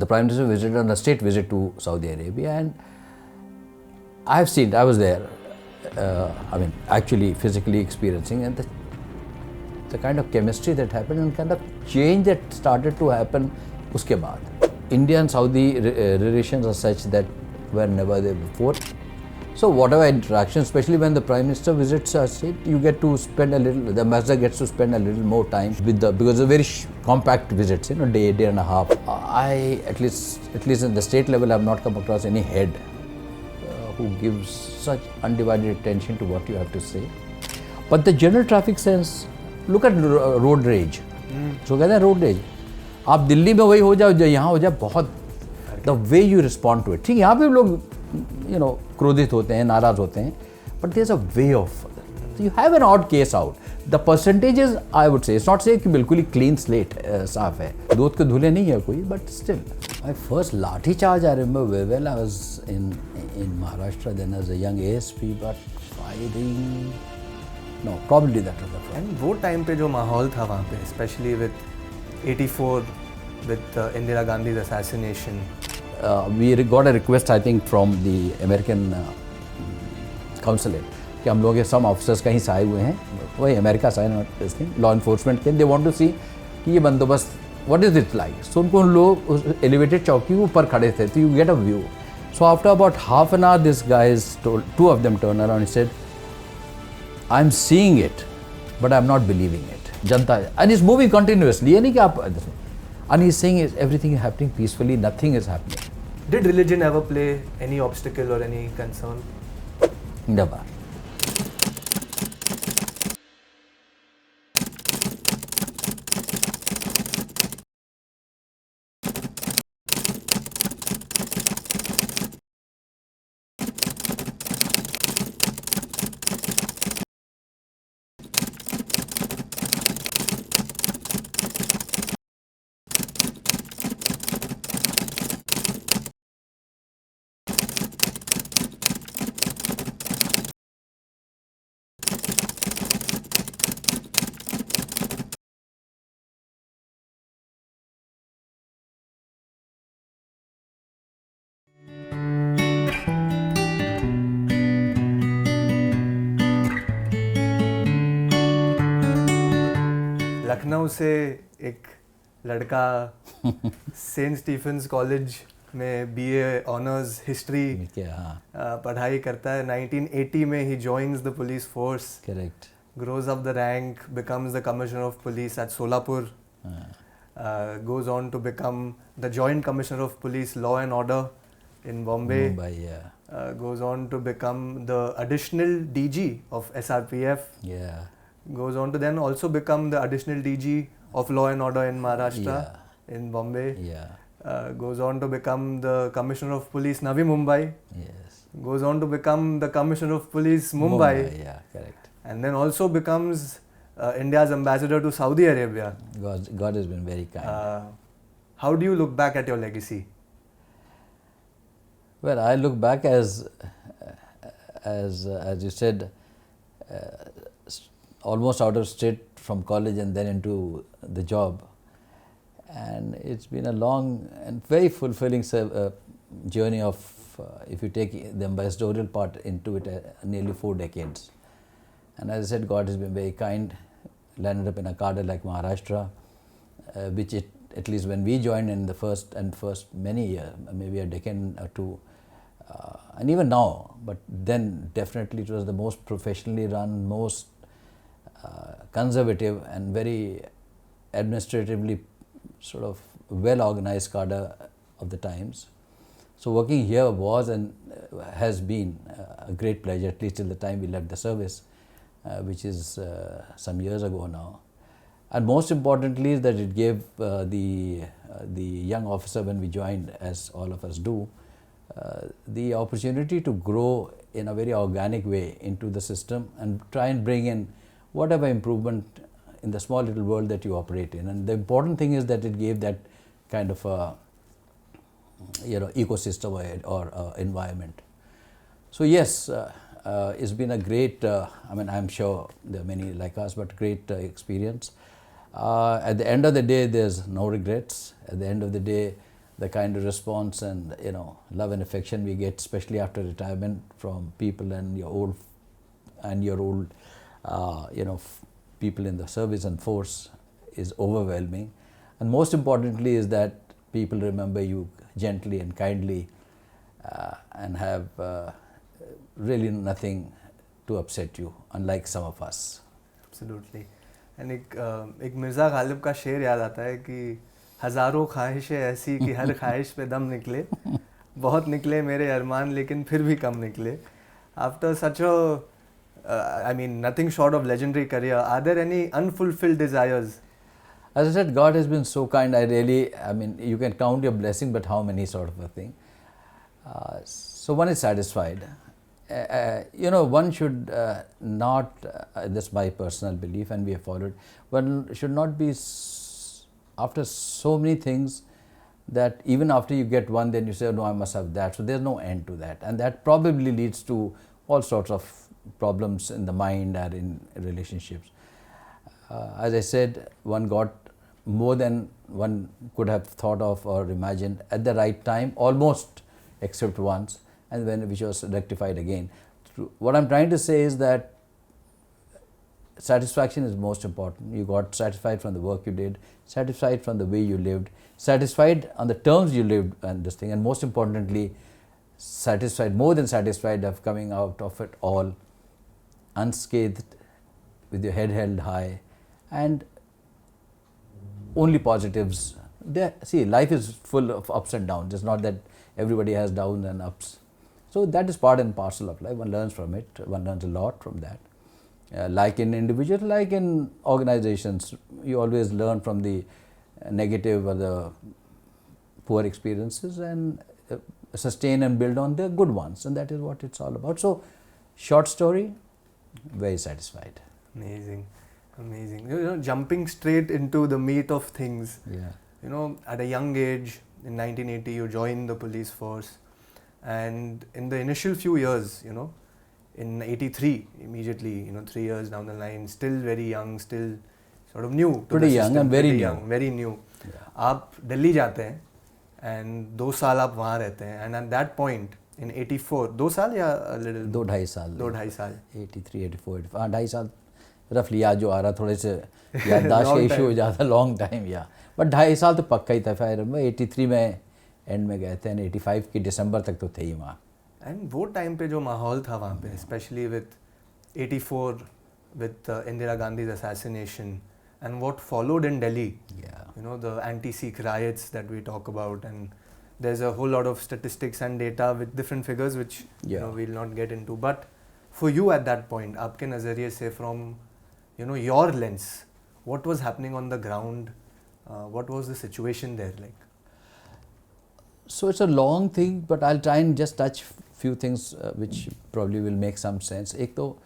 the Prime Minister visited on a state visit to Saudi Arabia, and I have seen, I was there, actually physically experiencing, and the kind of chemistry that happened and kind of change that started to happen uske baad. India and Saudi relations are such that were never there before. So whatever interaction, especially when the Prime Minister visits a state, you get to spend a little, the ambassador gets to spend a little more time with because of very compact visits, day and a half. I, at least in the state level, I have not come across any head who gives such undivided attention to what you have to say. But the general traffic sense, look at road rage. So कहते हैं road rage. आप दिल्ली में वही हो जाओ जो यहाँ हो जाए, बहुत the way you respond to it. ठीक है, यहाँ पे लोग क्रोधित होते हैं, नाराज होते हैं, but there's a way of, you have an odd case out. The percentages, I would say, it's not say कि बिल्कुल ही clean slate साफ है, दूध के धुले नहीं है कोई, but still. My first lathi charge, I remember very well. I was in Maharashtra then as a young ASP, but firing, no, probably that was the first. And वो time पे जो माहौल था वहाँ पे, especially with 84, with Indira Gandhi's assassination. We got a request, I think, from the American consulate कि हम लोग some officers कहीं से आए हुए हैं, वही अमेरिका से आए, law enforcement के, they want to see कि ये बंदोबस्त, what is it like? So उनको उन लोग उस elevated चौकी के ऊपर खड़े थे, so you get a view. So after about half an hour, this guys told, two of them turned around and said, I'm seeing it, but I'm not believing it. Janta, and it's moving continuously. ये नहीं कि आप, and he's saying everything is happening peacefully, nothing is happening. Did religion ever play any obstacle or any concern? Never. Lucknow से एक लड़का St Stephen's College में BA honours history पढ़ाई करता है. 1980 में ही joins the police force. Correct. grows up the rank, becomes the commissioner of police at Solapur, goes on to become the joint commissioner of police law and order in Bombay. Mumbai, yeah. Goes on to become the additional DG of SRPF. Yeah. Goes on to then also become the additional DG of law and order in Maharashtra, in Bombay. Yeah. Goes on to become the commissioner of police Navi Mumbai. Yes. Goes on to become the commissioner of police Mumbai. Yeah, correct. And then also becomes India's ambassador to Saudi Arabia. God has been very kind. How do you look back at your legacy? Well, I look back as you said, almost out of state from college and then into the job. And it's been a long and very fulfilling journey of, if you take the ambassadorial part into it, nearly 4 decades. And as I said, God has been very kind, landed up in a cadre like Maharashtra, which at least when we joined in the first many years, maybe a decade or two, and even now, but then definitely it was the most professionally run, most conservative and very administratively sort of well organized cadre of the times. So working here was and has been a great pleasure, at least till the time we left the service, which is some years ago now. And most importantly is that it gave the young officer, when we joined, as all of us do, the opportunity to grow in a very organic way into the system and try and bring in whatever improvement in the small little world that you operate in. And the important thing is that it gave that kind of a, ecosystem or environment. So yes, it's been a great, I'm sure there are many like us, but great experience. At the end of the day, there's no regrets. At the end of the day, the kind of response and love and affection we get, especially after retirement, from people and your old people in the service and force is overwhelming. And most importantly is that people remember you gently and kindly and have really nothing to upset you, unlike some of us. Absolutely. And एक मिर्ज़ा गालिब का शेर याद आता है कि हज़ारों ख्वाहिशें ऐसी कि हर ख्वाहिश पे दम निकले, बहुत निकले मेरे अरमान लेकिन फिर भी कम निकले. After such a, nothing short of legendary career, are there any unfulfilled desires? As I said, God has been so kind. You can count your blessing, but how many, sort of a thing. So one is satisfied. One should not, that's my personal belief and we have followed, one should not be after so many things that even after you get one, then you say, oh, no, I must have that. So there's no end to that. And that probably leads to all sorts of problems in the mind or in relationships. As I said, one got more than one could have thought of or imagined at the right time, almost except once, and which was rectified again. What I'm trying to say is that satisfaction is most important. You got satisfied from the work you did, satisfied from the way you lived, satisfied on the terms you lived and this thing, and most importantly, satisfied, more than satisfied of coming out of it all unscathed, with your head held high, and only positives. See, life is full of ups and downs. It's not that everybody has downs and ups. So that is part and parcel of life. One learns from it. One learns a lot from that. Like in individuals, like in organizations, you always learn from the negative or the poor experiences and sustain and build on the good ones. And that is what it's all about. So, short story, very satisfied. Amazing. Amazing. Jumping straight into the meat of things. Yeah. At a young age, in 1980, you joined the police force. And in the initial few years, in 83, immediately, 3 years down the line, still very young, still sort of new. Pretty young and very new. Very new. Yeah. आप दिल्ली जाते हैं and 2 साल आप वहाँ रहते हैं, and at that point in 84, 2 साल या a little? 2-2.5 साल. 2-2.5 साल. 83, 84, 85, 2.5 साल रफली याद जो आ रहा, थोड़े से याददाश्त का इशू हो जाता, लॉन्ग टाइम या, बट 2.5 साल तो पक्का ही था. फिर 83 में एंड में गए थे एंड 85 की दिसंबर तक तो थे ही वहाँ. एंड वो टाइम पे जो माहौल था वहाँ पे, specially with 84 with Indira Gandhi's assassination and what followed in Delhi, the anti-Sikh riots that we talk about, and there's a whole lot of statistics and data with different figures which we'll not get into. But for you at that point, आपके नज़रिए से from your lens, what was happening on the ground? What was the situation there like? So it's a long thing, but I'll try and just touch few things which probably will make some sense. एक तो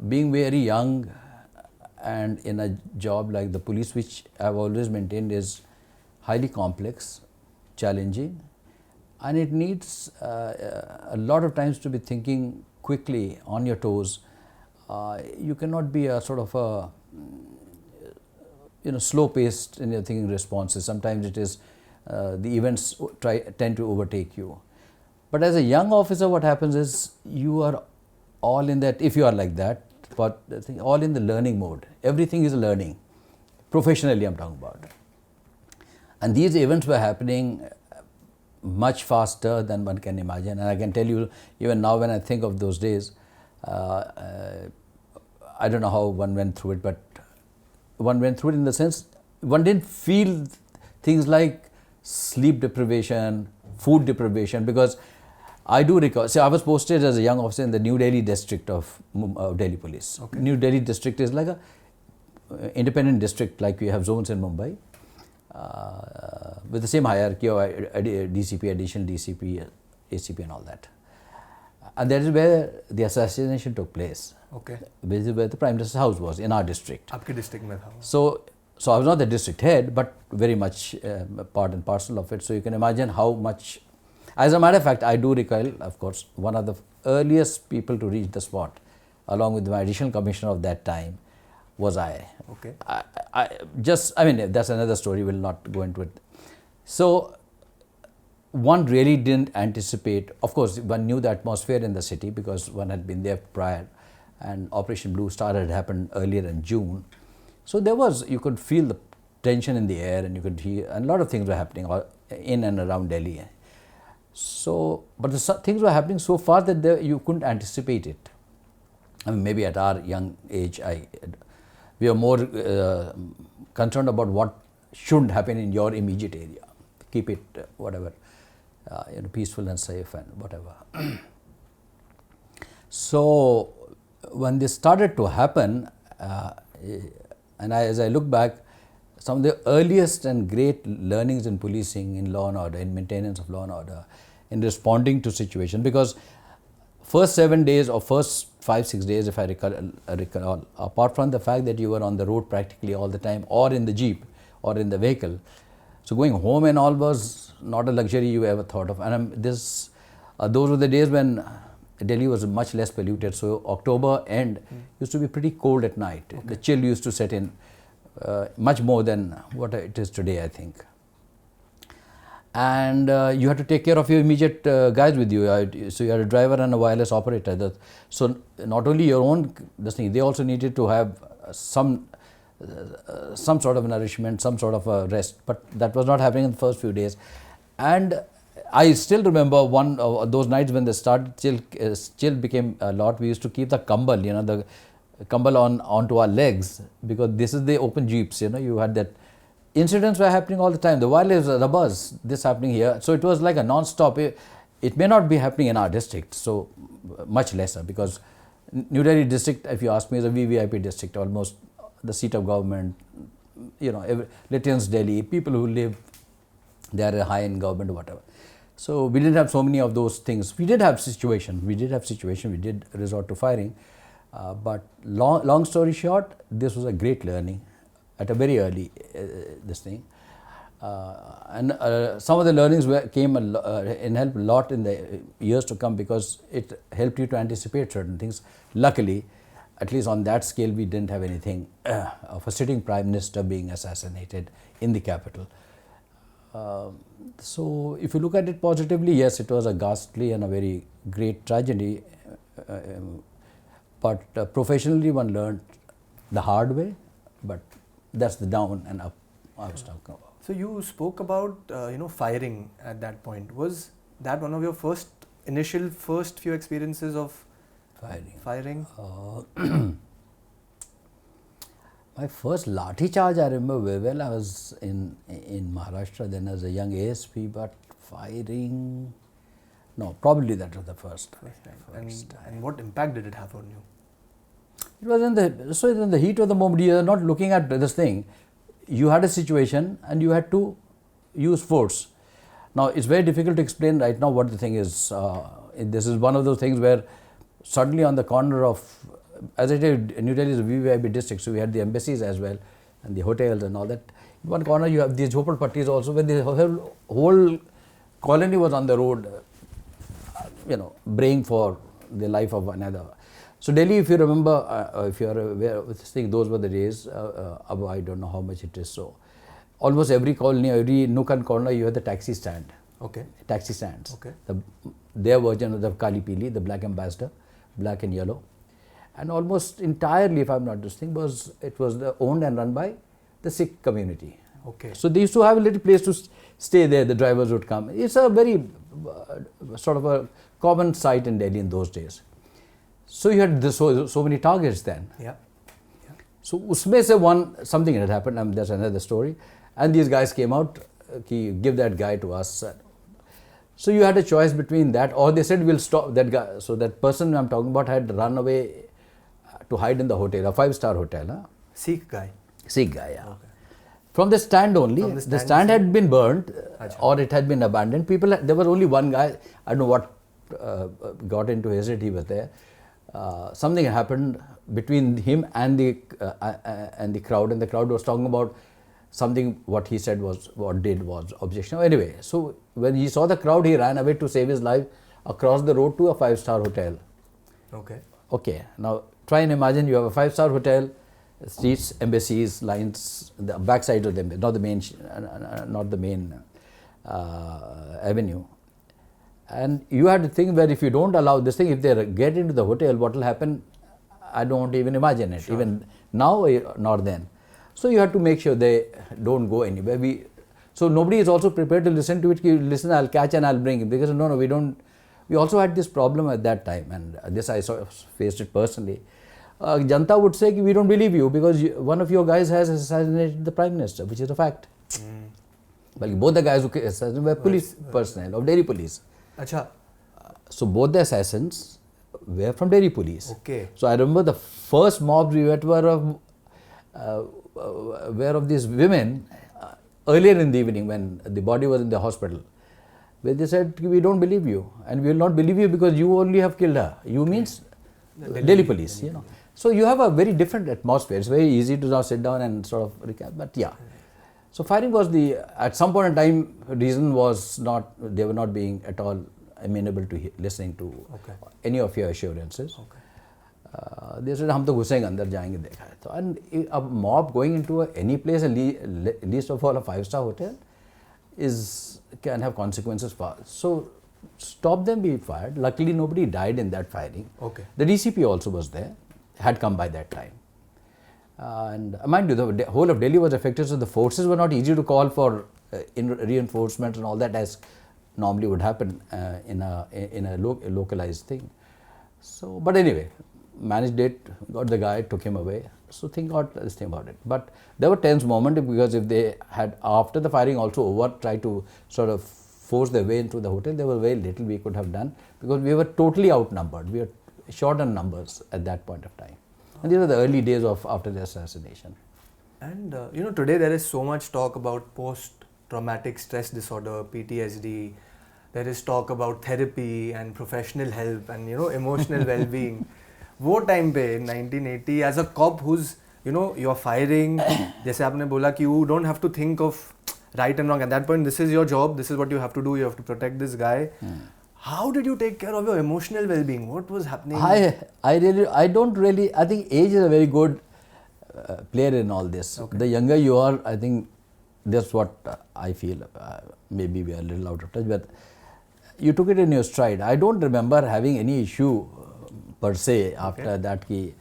being very young and in a job like the police, which I've always maintained is highly complex, challenging, and it needs a lot of times to be thinking quickly on your toes. You cannot be a sort of a slow-paced in your thinking responses. Sometimes it is the events tend to overtake you. But as a young officer, what happens is you are all in that, if you are like that, but all in the learning mode. Everything is learning. Professionally, I'm talking about. And these events were happening much faster than one can imagine. And I can tell you, even now when I think of those days, I don't know how one went through it, but one went through it in the sense, one didn't feel things like sleep deprivation, food deprivation, because I do recall, I was posted as a young officer in the New Delhi district of Delhi Police. Okay. New Delhi district is like a independent district, like we have zones in Mumbai, with the same hierarchy of DCP, additional DCP, ACP and all that. And that is where the assassination took place. Okay. This is where the Prime Minister's house was, in our district. आपके district में था. So I was not the district head, but very much part and parcel of it. So you can imagine how much. As a matter of fact, I do recall, of course, one of the earliest people to reach the spot, along with my additional commissioner of that time, was I. Okay. That's another story, we'll not go into it. So one really didn't anticipate. Of course, one knew the atmosphere in the city because one had been there prior, and Operation Blue Star had happened earlier in June. So there was, you could feel the tension in the air, and you could hear, and a lot of things were happening in and around Delhi. So, but things were happening so fast that you couldn't anticipate it. I mean, maybe at our young age, we are more concerned about what shouldn't happen in your immediate area. Keep it whatever, peaceful and safe and whatever. So when this started to happen, as I look back, some of the earliest and great learnings in policing, in law and order, in maintenance of law and order, in responding to situation, because first 7 days or first 5-6 days, if I recall, apart from the fact that you were on the road practically all the time, or in the jeep, or in the vehicle, so going home and all was not a luxury you ever thought of. And those were the days when Delhi was much less polluted. So October end used to be pretty cold at night. Okay. The chill used to set in much more than what it is today, I think. And you had to take care of your immediate guys with you. So you had a driver and a wireless operator. So not only your own they also needed to have some sort of nourishment, some sort of a rest, but that was not happening in the first few days. And I still remember one of those nights when the chill became a lot. We used to keep the kambal, the kambal onto our legs, because this is the open jeeps, you had that. Incidents were happening all the time. The wireless, the buzz, this happening here. So it was like a non-stop. It may not be happening in our district, so much lesser, because New Delhi district, if you ask me, is a VVIP district, almost the seat of government, Lithians Delhi, people who live, they are high in government or whatever. So we didn't have so many of those things. We did have situation. We did resort to firing. But long story short, this was a great learning at a very early this thing. And some of the learnings came and helped a lot in the years to come, because it helped you to anticipate certain things. Luckily, at least on that scale, we didn't have anything of a sitting prime minister being assassinated in the capital. So if you look at it positively, yes, it was a ghastly and a very great tragedy. But professionally, one learned the hard way, but that's the down and up I was talking about. So you spoke about firing at that point. Was that one of your first few experiences of firing? My first lathi charge I remember very well. I was in Maharashtra then as a young ASP, but firing, no, probably that was the first time. And what impact did it have on you? It was in the heat of the moment. You are not looking at this thing. You had a situation and you had to use force. Now it's very difficult to explain right now what the thing is. This is one of those things where suddenly on the corner of, as I said, New Delhi is a VVIP district, so we had the embassies as well and the hotels and all that. In one corner you have these jhopalpattis also, when the whole colony was on the road, braying for the life of another. So Delhi, if you remember, if you are aware of this thing, those were the days. I don't know how much it is. So almost every colony, every nook and corner, you had the taxi stand. Okay. Taxi stands. Okay. Their version of the Kali Pili, the black ambassador, black and yellow, and almost entirely, if I'm not mistaken, it was owned and run by the Sikh community. Okay. So they used to have a little place to stay there. The drivers would come. It's a very sort of a common sight in Delhi in those days. So you had so many targets then. Yeah. So usme se something had happened, that's another story. And these guys came out, give that guy to us. So you had a choice between that, or they said we'll stop that guy. So that person I'm talking about had run away to hide in the hotel, a 5-star hotel. Huh? Sikh guy, yeah. Okay. From the stand only. The stand had been burnt or it had been abandoned. There was only one guy, I don't know what got into his head, he was there. Something happened between him and the crowd, and the crowd was talking about something. What he said was objectionable. Anyway, so when he saw the crowd, he ran away to save his life across the road to a 5-star hotel. Okay. Now try and imagine you have a 5-star hotel, streets, embassies, lines, the backside of them, not the main. Avenue. And you had to think where if you don't allow this thing, if they get into the hotel, what will happen, I don't even imagine it, even now nor then. So you have to make sure they don't go anywhere. So nobody is also prepared to listen to it. Listen, I'll catch and I'll bring it. Because no, we don't. We also had this problem at that time, and this I faced it personally. Janta would say, we don't believe you because one of your guys has assassinated the Prime Minister, which is a fact. Well, both the guys who assassinated were police personnel of Delhi police. Achha. So both the assassins were from Delhi police. Okay. So I remember the first mobs we met were of these women earlier in the evening when the body was in the hospital. Where they said, we don't believe you, and we will not believe you because you only have killed her. You means Delhi police, you know. So you have a very different atmosphere. It's very easy to now sit down and sort of recap, but yeah. So firing was at some point in time, reason was not, they were not being at all amenable to listening to any of your assurances. They said, हम तो घुसेंगे अंदर जाएंगे देखा है तो. And a mob going into any place, least of all a 5-star hotel, can have consequences for. So stop them being fired. Luckily nobody died in that firing. The DCP also was there, had come by that time. And mind you, the whole of Delhi was affected, so the forces were not easy to call for reinforcement and all that as normally would happen in a localized thing. So, but anyway, managed it, got the guy, took him away. So think got this thing about it. But there were tense moments because if they had, after the firing also over, tried to sort of force their way into the hotel, there was very little we could have done because we were totally outnumbered. We were short on numbers at that point of time. And these were the early days of after the assassination. And you know, today there is so much talk about post-traumatic stress disorder, PTSD. There is talk about therapy and professional help and, you know, emotional well-being. वो time पे in 1980 as a cop who's, you know, you're firing, जैसे आपने बोला कि you don't have to think of right and wrong. At that point, this is your job, this is what you have to do, you have to protect this guy. How did you take care of your emotional well-being? What was happening? I don't really, I think age is a very good player in all this. The younger you are, I think that's what I feel. Maybe we are a little out of touch, but you took it in your stride. I don't remember having any issue per se after that कि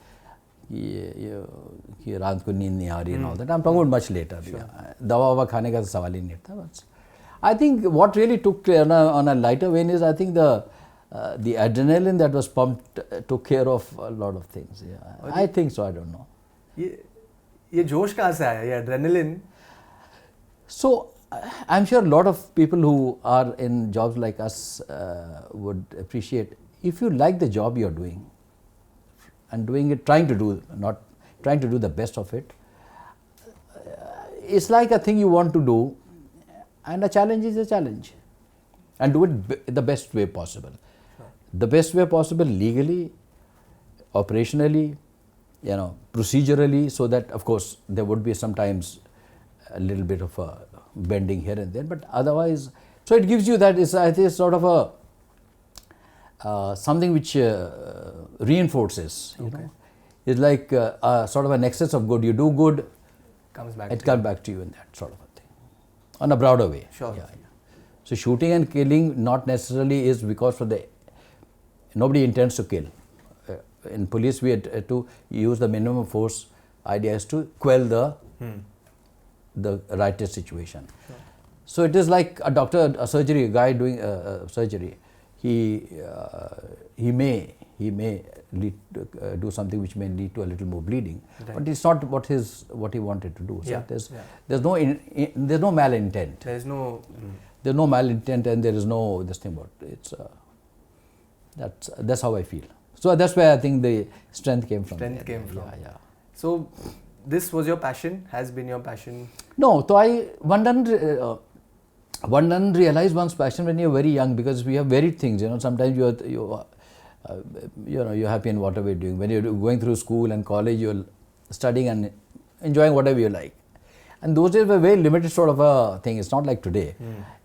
रात को नींद नहीं आ रही and all that. I'm talking about much later. दवा ववा खाने का सवाल ही नहीं था बस. I think what really took on a lighter vein is I think the adrenaline that was pumped took care of a lot of things. Yeah. I think so. I don't know. ये जोश कहाँ से आया? ये adrenaline? So I'm sure a lot of people who are in jobs like us would appreciate if you like the job you're doing and doing it, trying to do the best of it. It's like a thing you want to do. And a challenge is a challenge, and do it the best way possible. The best way possible legally, operationally, you know, procedurally, so that of course there would be sometimes a little bit of a bending here and there, but otherwise, so it gives you that it's sort of a something which reinforces. You know, it's like sort of an excess of good. You do good, it comes back to you in that sort of. On a broader way. Sure. Yeah. So shooting and killing not necessarily is because nobody intends to kill. In police we had to use the minimum force. Idea is to quell the riotous situation. Sure. So it is like a doctor, a guy doing surgery. He may do something which may lead to a little more bleeding, but it's not what he wanted to do. So there's no malintent. There's no malintent, and there is no this thing about it. That's how I feel. So that's where I think the strength came from. Yeah. So this was your passion? Has been your passion? No. So one doesn't realize one's passion when you're very young because we have varied things. You know, sometimes you're happy in whatever you're doing. When you're going through school and college, you're studying and enjoying whatever you like. And those days were very limited sort of a thing. It's not like today.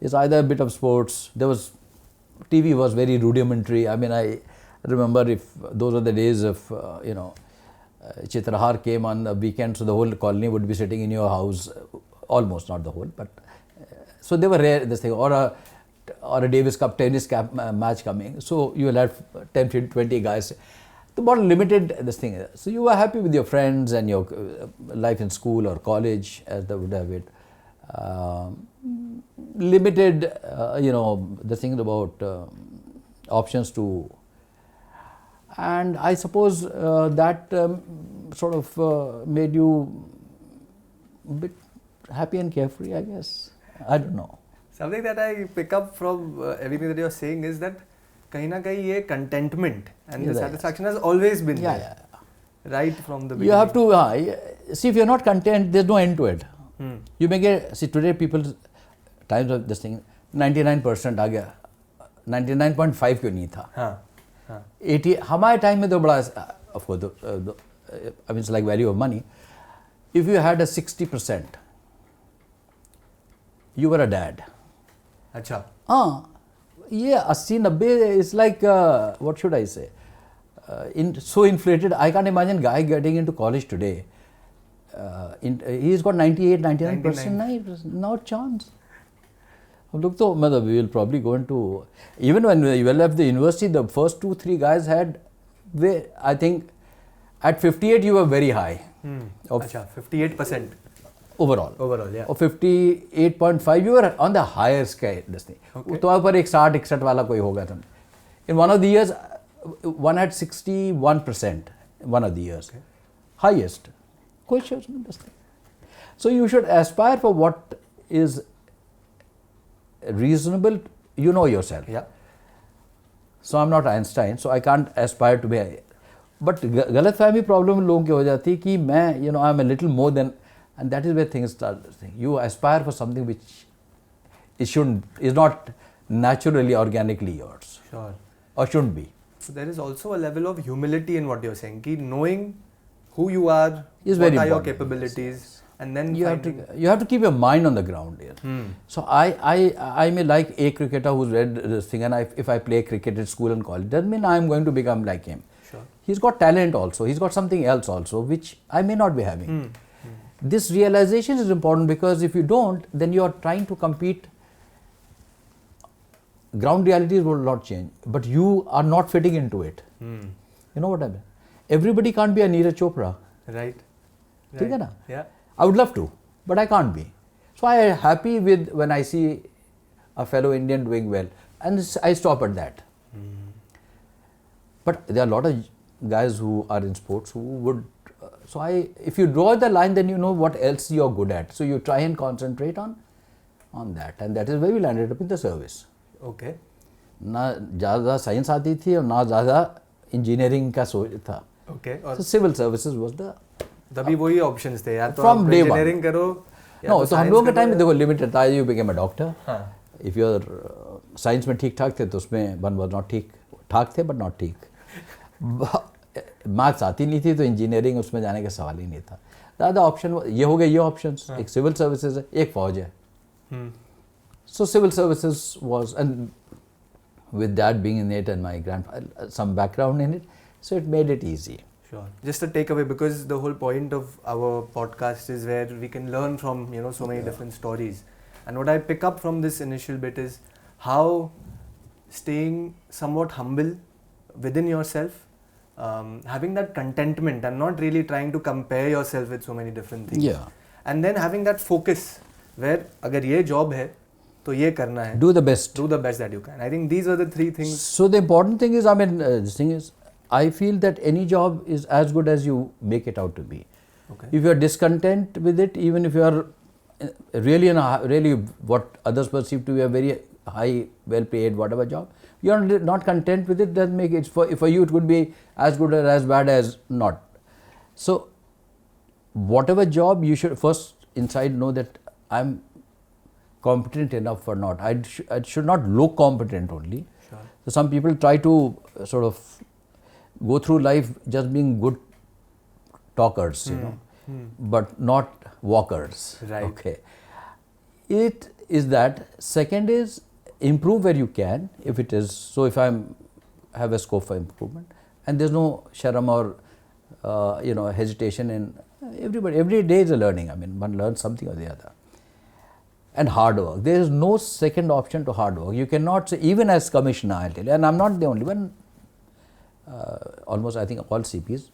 It's either a bit of sports. TV was very rudimentary. I mean, I remember if those were the days of, Chitrahar came on the weekend, so the whole colony would be sitting in your house, almost, not the whole, but So they were rare, this thing, or a Davis Cup tennis match coming. So you will have 10, 15, 20 guys. The more limited this thing is. So you were happy with your friends and your life in school or college, as they would have it. Limited, the thing about options to. And I suppose that sort of made you a bit happy and carefree, I guess. I don't know. Something that I pick up from everything that you're saying is that kahin na kahin ye contentment and the satisfaction has always been there. Right from the beginning. You have to, see, if you're not content, there's no end to it. You may get, see, today people, times of this thing, 99% aa gaya, 99.5 क्यों नहीं था? 80, हमारे time में तो बड़ा, of course, I mean, it's like value of money. If you had a 60%, you were a dad. अच्छा. Yeah, 80-90 is like, what should I say? So inflated, I can't imagine guy getting into college today. He's got 98, 99%, no chance. Look, though, we will probably go into, even when we left the university, the first 2-3 guys had, I think, at 58 you were very high. 58%. Overall, yeah. Or 58.5, you were on the higher scale, this thing. Okay. तो वहाँ पर एक 60-61 वाला कोई होगा तुम. In one of the years, one had 61%, one of the years. Okay. Highest. कोई चीज़ नहीं, this thing. So you should aspire for what is reasonable, you know yourself. Yeah. So I'm not Einstein, so I can't aspire to be. But गलतफहमी problem लोगों की हो जाती है कि मैं, I'm a little more than, and that is where things start. You aspire for something which is not naturally, organically yours. Sure. Or shouldn't be. So there is also a level of humility in what you're saying. कि knowing who you are, is what very are your important. capabilities, and then you have to keep your mind on the ground here. So I may like a cricketer who's read this thing, and if I play cricket at school and college, doesn't mean I'm going to become like him. Sure. He's got talent also. He's got something else also, which I may not be having. This realization is important, because if you don't, then you are trying to compete. Ground realities will not change, but you are not fitting into it. You know what I mean? Everybody can't be a Neeraj Chopra. Right. ठीक है ना? Yeah. I would love to, but I can't be. So I am happy with when I see a fellow Indian doing well, and I stop at that. But there are a lot of guys who are in sports who would. If you draw the line, then you know what else you are good at. So you try and concentrate on that, and that is where we landed up in the service. Okay. ना ज़्यादा science आती थी और ना ज़्यादा engineering का सोच था. Okay. So civil services was the. तभी वही options थे यार. तो From day one. Engineering करो. No, तो हम लोगों के टाइम में देखो लिमिटेड था. You became a doctor. हाँ. If you're साइंस में ठीक ठाक थे तो उसमें one was not ठीक ठाक थे but not ठीक. मार्क्स आती नहीं थी तो इंजीनियरिंग उसमें जाने का सवाल ही नहीं था. ज़्यादा ऑप्शन ये हो गए, ये ऑप्शंस. एक सिविल सर्विसेज है, एक फौज है. So civil services was, and with that being in it and my grandfather, some background in it, so it made it easy. Sure. Just a takeaway, because the whole point of our podcast is where we can learn from, so many different stories. And what I pick up from this initial bit is how staying somewhat humble within yourself, having that contentment and not really trying to compare yourself with so many different things. Yeah. And then having that focus where अगर ये job है तो ये करना है. Do the best. Do the best that you can. I think these are the three things. So the important thing is, this thing is, I feel that any job is as good as you make it out to be. Okay. If you are discontent with it, even if you are really what others perceive to be a very high, well-paid, whatever job, you are not content with it, doesn't make it. For you, it could be as good or as bad as not. So, whatever job, you should first inside know that I'm competent enough or not. I should not look competent only. Sure. So some people try to sort of go through life just being good talkers, but not walkers. Right. Okay. It is that. Second is improve where you can, if it is. So if I have a scope for improvement, and there's no sharam or hesitation in everybody. Every day is a learning. I mean, one learns something or the other. and hard work. There is no second option to hard work. You cannot say, even as commissioner, I'll tell you, and I'm not the only one, almost I think all CPs,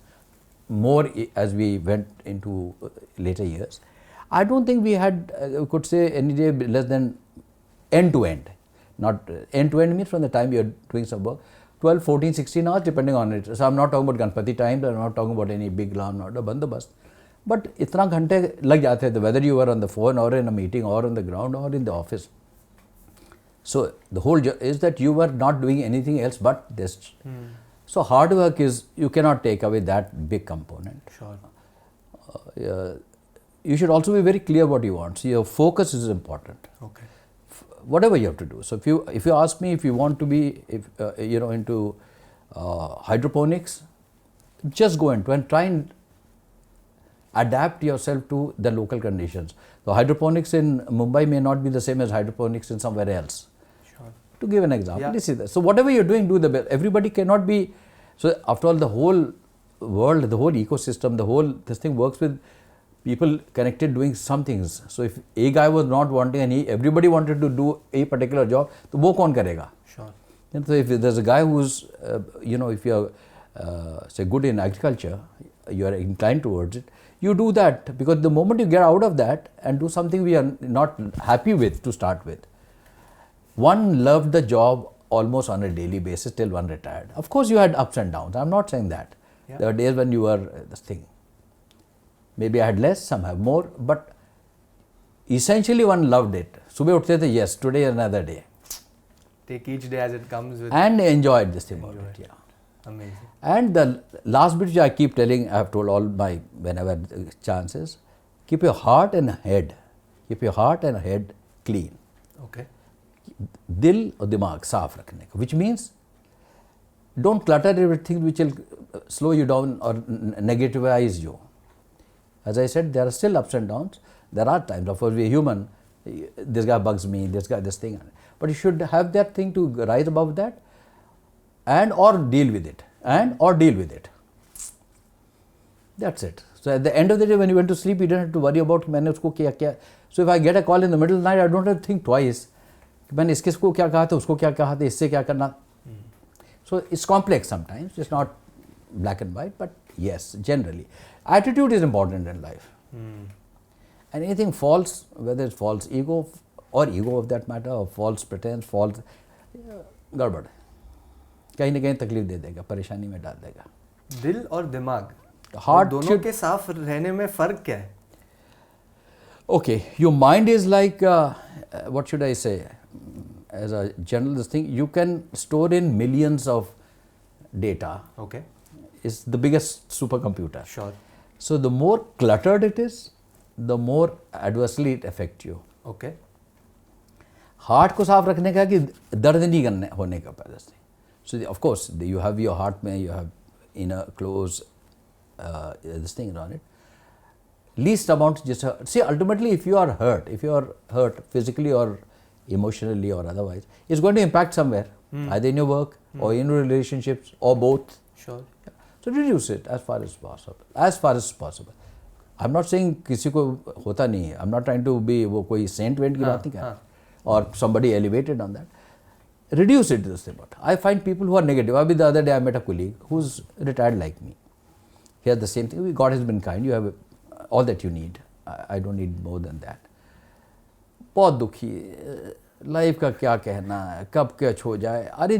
more as we went into later years, I don't think we had, could say any day less than end to end. Not end to end means from the time you're doing some work, 12, 14, 16 hours depending on it. So I'm not talking about Ganpati times, I'm not talking about any big law order, bandobast. But itna ghante lag jate the, whether you were on the phone or in a meeting or on the ground or in the office. So the whole is that you were not doing anything else but this. So hard work is, you cannot take away that big component. Sure. You should also be very clear what you want. So your focus is important. Okay. Whatever you have to do. So if you ask me if you want to be into hydroponics, just go into and try and adapt yourself to the local conditions. So hydroponics in Mumbai may not be the same as hydroponics in somewhere else. Sure. To give an example, this is that. So whatever you're doing, do the best. Everybody cannot be. So after all, the whole world, the whole ecosystem, the whole this thing works with people connected doing some things. So if a guy was not wanting and everybody wanted to do a particular job, तो वो कौन करेगा? Sure. And so if there's a guy who's, if you're say good in agriculture, you are inclined towards it, you do that, because the moment you get out of that and do something we are not happy with to start with, one loved the job almost on a daily basis till one retired. Of course you had ups and downs, I'm not saying that. Yeah. There were days when you were this thing. Maybe I had less, some have more, but essentially one loved it. Subah uthte the, yes, today is another day. Take each day as it comes with. And enjoyed this thing about it, yeah. Amazing. And the last bit which I keep telling, I have told all my, whenever chances, keep your heart and head clean. Okay. Dil or dimag saaf rakhne ka, which means don't clutter everything which will slow you down or negativize you. As I said, there are still ups and downs. There are times, of course, we are human. This guy bugs me, this guy, this thing. But you should have that thing to rise above that or deal with it. That's it. So at the end of the day, when you went to sleep, you don't have to worry about मैंने उसको क्या क्या. So if I get a call in the middle of the night, I don't have to think twice. मैंने इसको क्या कहा था, उसको क्या कहा था, इससे क्या करना. So it's complex sometimes. It's not black and white, but yes, generally. Attitude is important in life. And anything false, whether it's false ego or ego of that matter, or false pretense, false, गड़बड़, कहीं ना कहीं तकलीफ दे देगा, परेशानी में डाल देगा. दिल और दिमाग, हार्ट दोनों के साफ रहने में फर्क क्या है? Okay, your mind is like, what should I say, as a general this thing, you can store in millions of data. Okay. It's the biggest supercomputer. Sure. So the more cluttered it is, the more adversely it affects you. Okay. Heart को साफ रखने का कि दर्द नहीं करने होने का पहले से. So of course you have your heart में, you have inner close this thing around it. Least amount just see, ultimately if you are hurt physically or emotionally or otherwise, it's going to impact somewhere, either in your work or in your relationships or both. Sure. So reduce it as far as possible. I'm not saying किसी को होता नहीं है. I'm not trying to be वो कोई saint went की बात नहीं कर रहा, or somebody elevated on that. Reduce it this thing. I find people who are negative. Abhi the other day I met a colleague who's retired like me. He has the same thing. God has been kind. You have all that you need. I don't need more than that. बहुत दुखी, life का क्या कहना है, कब क्या हो जाए. अरे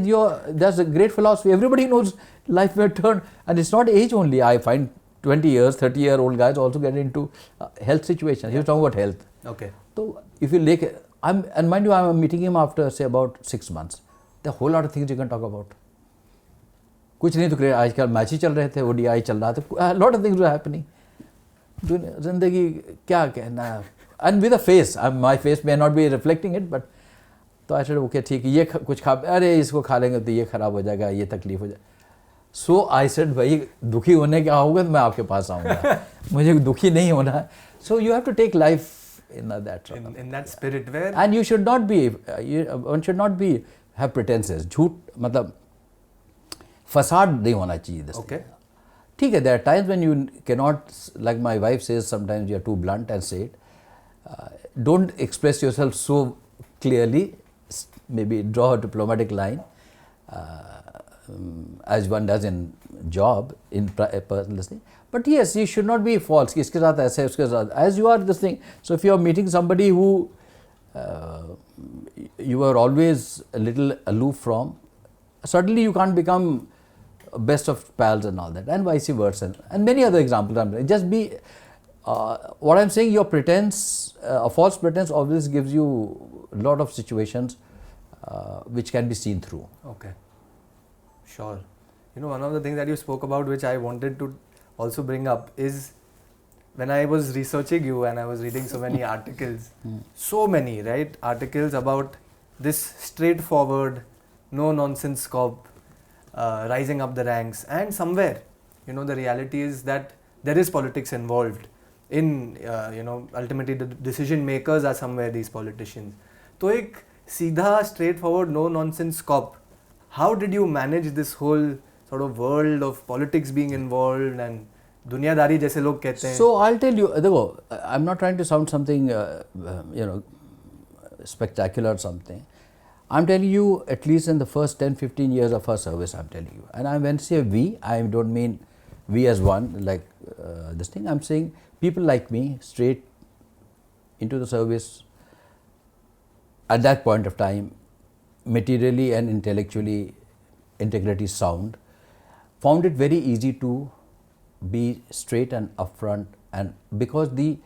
that's a great philosophy. Everybody knows life will turn, and it's not age only. I find 20 years, 30-year-old guys also get into health situations. He was talking about health. Okay. So if you like, and mind you, I'm meeting him after say about 6 months. There are a whole lot of things you can talk about. कुछ नहीं तो cricket आजकल match ही चल रहे थे, ODI चल रहा था, a lot of things were happening. जिंदगी क्या कहना, and with a face, my face may not be reflecting it, but तो I said okay ठीक है, ये कुछ खा, अरे इसको खा लेंगे तो ये खराब हो जाएगा, ये तकलीफ हो जाएगा. So I said भाई दुखी होने क्या होगा तो मैं आपके पास आऊँगा, मुझे दुखी नहीं होना है. So you have to take life in that in that spirit where, and you should not be one should not be have pretenses. झूठ मतलब facade नहीं होना चाहिए. Okay. ठीक है, there are times when you cannot, like my wife says, sometimes you are too blunt and say it. don't express yourself so clearly, maybe draw a diplomatic line, as one does in job, in personal thing. But yes, you should not be false. इसके साथ ऐसे है, उसके साथ, as you are this thing. So if you are meeting somebody who you are always a little aloof from, suddenly you can't become best of pals and all that, and vice versa, and many other examples. Just be, what I'm saying, your pretense, a false pretense always gives you a lot of situations which can be seen through. Okay, sure. You know, one of the things that you spoke about, which I wanted to also bring up, is when I was researching you and I was reading so many articles, so many, right, articles about this straightforward, no nonsense cop, rising up the ranks, and somewhere, you know, the reality is that there is politics involved in, you know, ultimately the decision makers are somewhere these politicians. तो एक सीधा straightforward, no nonsense cop, how did you manage this whole sort of world of politics being involved and दुनियादारी जैसे लोग कहते हैं? So I'll tell you, देखो, I'm not trying to sound something, you know, spectacular or something. I'm telling you, at least in the first 10-15 years of our service, I'm telling you. And when I say we, I don't mean we as one, like this thing. I'm saying people like me, straight into the service, at that point of time, materially and intellectually, integrity sound, found it very easy to be straight and upfront, and because the